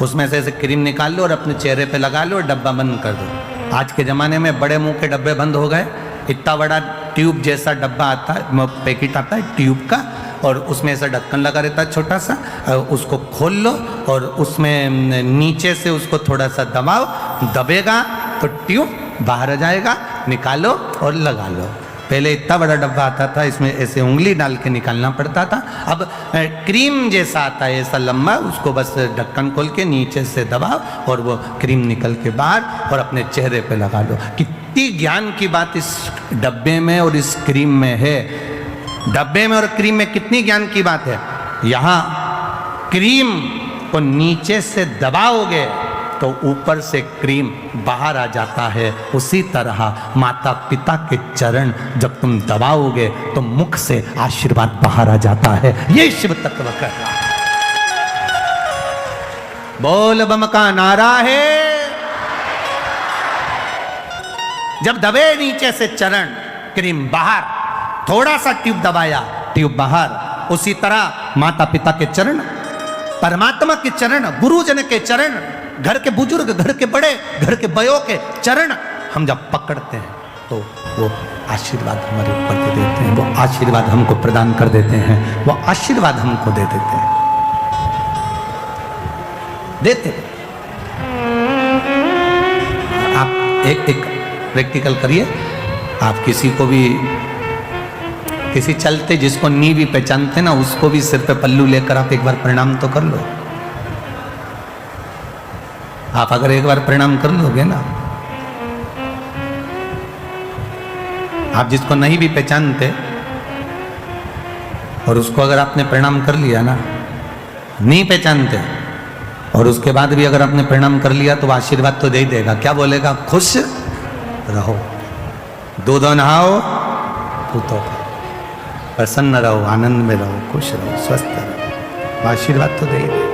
उसमें से ऐसे क्रीम निकाल लो और अपने चेहरे पे लगा लो और डब्बा बंद कर दो। आज के ज़माने में बड़े मुंह के डब्बे बंद हो गए। इतना बड़ा ट्यूब जैसा डब्बा आता है, पैकेट आता है ट्यूब का, और उसमें ऐसा ढक्कन लगा रहता है छोटा सा। उसको खोल लो और उसमें नीचे से उसको थोड़ा सा दबाओ, दबेगा तो ट्यूब बाहर आ जाएगा, निकालो और लगा लो। पहले इतना बड़ा डब्बा आता था, इसमें ऐसे उंगली डाल के निकालना पड़ता था। अब क्रीम जैसा आता है ऐसा लंबा, उसको बस ढक्कन खोल के नीचे से दबाओ और वो क्रीम निकल के बाहर और अपने चेहरे पे लगा लो। कितनी ज्ञान की बात इस डब्बे में और इस क्रीम में है। डब्बे में और क्रीम में कितनी ज्ञान की बात है। यहाँ क्रीम को नीचे से दबाओगे तो ऊपर से क्रीम बाहर आ जाता है। उसी तरह माता पिता के चरण जब तुम दबाओगे तो मुख से आशीर्वाद बाहर आ जाता है। ये शिव तत्व कर रहा है। बोल बम का नारा है। जब दबे नीचे से चरण, क्रीम बाहर, थोड़ा सा ट्यूब दबाया, ट्यूब बाहर। उसी तरह माता पिता के चरण, परमात्मा के चरण, गुरुजन के चरण, घर के बुजुर्ग, घर के बड़े, घर के बयों के चरण हम जब पकड़ते हैं तो वो आशीर्वाद हमारे ऊपर दे देते हैं। वो आशीर्वाद हमको प्रदान कर देते हैं। वो आशीर्वाद हमको दे देते हैं, देते। आप एक प्रैक्टिकल करिए। आप किसी को भी, किसी चलते जिसको नी भी पहचानते ना, उसको भी सिर पे पल्लू लेकर आप एक बार प्रणाम तो कर लो। आप अगर एक बार प्रणाम कर लोगे ना, आप जिसको नहीं भी पहचानते और उसको अगर आपने प्रणाम कर लिया ना, नहीं पहचानते, और उसके बाद भी अगर आपने प्रणाम कर लिया तो आशीर्वाद तो दे ही देगा। क्या बोलेगा? खुश रहो, दूध नहाओ, पूतो, प्रसन्न रहो, आनंद में रहो, खुश रहो, स्वस्थ रहो। आशीर्वाद तो दे ही देगा।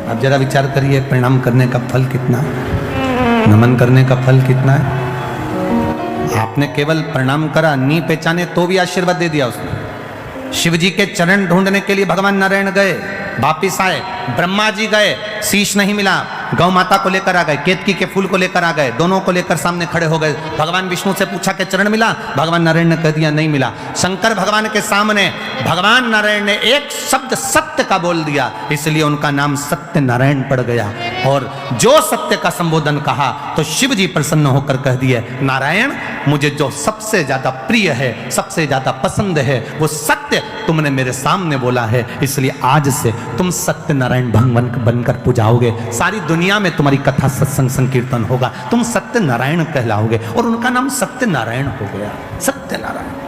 आप जरा विचार करिए, प्रणाम करने का फल कितना है, नमन करने का फल कितना है। आपने केवल प्रणाम करा, नी पहचाने तो भी आशीर्वाद दे दिया उसने। शिव जी के चरण ढूंढने के लिए भगवान नारायण गए, वापिस आए। ब्रह्मा जी गए, शीश नहीं मिला, गौ माता को लेकर आ गए, केतकी के फूल को लेकर आ गए, दोनों को लेकर सामने खड़े हो गए। भगवान विष्णु से पूछा कि चरण मिला? भगवान नारायण ने कह दिया नहीं मिला। शंकर भगवान के सामने भगवान नारायण ने एक शब्द सत्य का बोल दिया, इसलिए उनका नाम सत्य नारायण पड़ गया। और जो सत्य का संबोधन कहा तो शिव जी प्रसन्न होकर कह दिए, नारायण मुझे जो सबसे ज्यादा प्रिय है, सबसे ज्यादा पसंद है, वो सत्य तुमने मेरे सामने बोला है, इसलिए आज से तुम सत्य नारायण भगवान बनकर पूजाओगे। सारी दुनिया में तुम्हारी कथा, सत्संग, संकीर्तन होगा, तुम सत्य नारायण कहलाओगे। और उनका नाम सत्य नारायण हो गया, सत्य नारायण।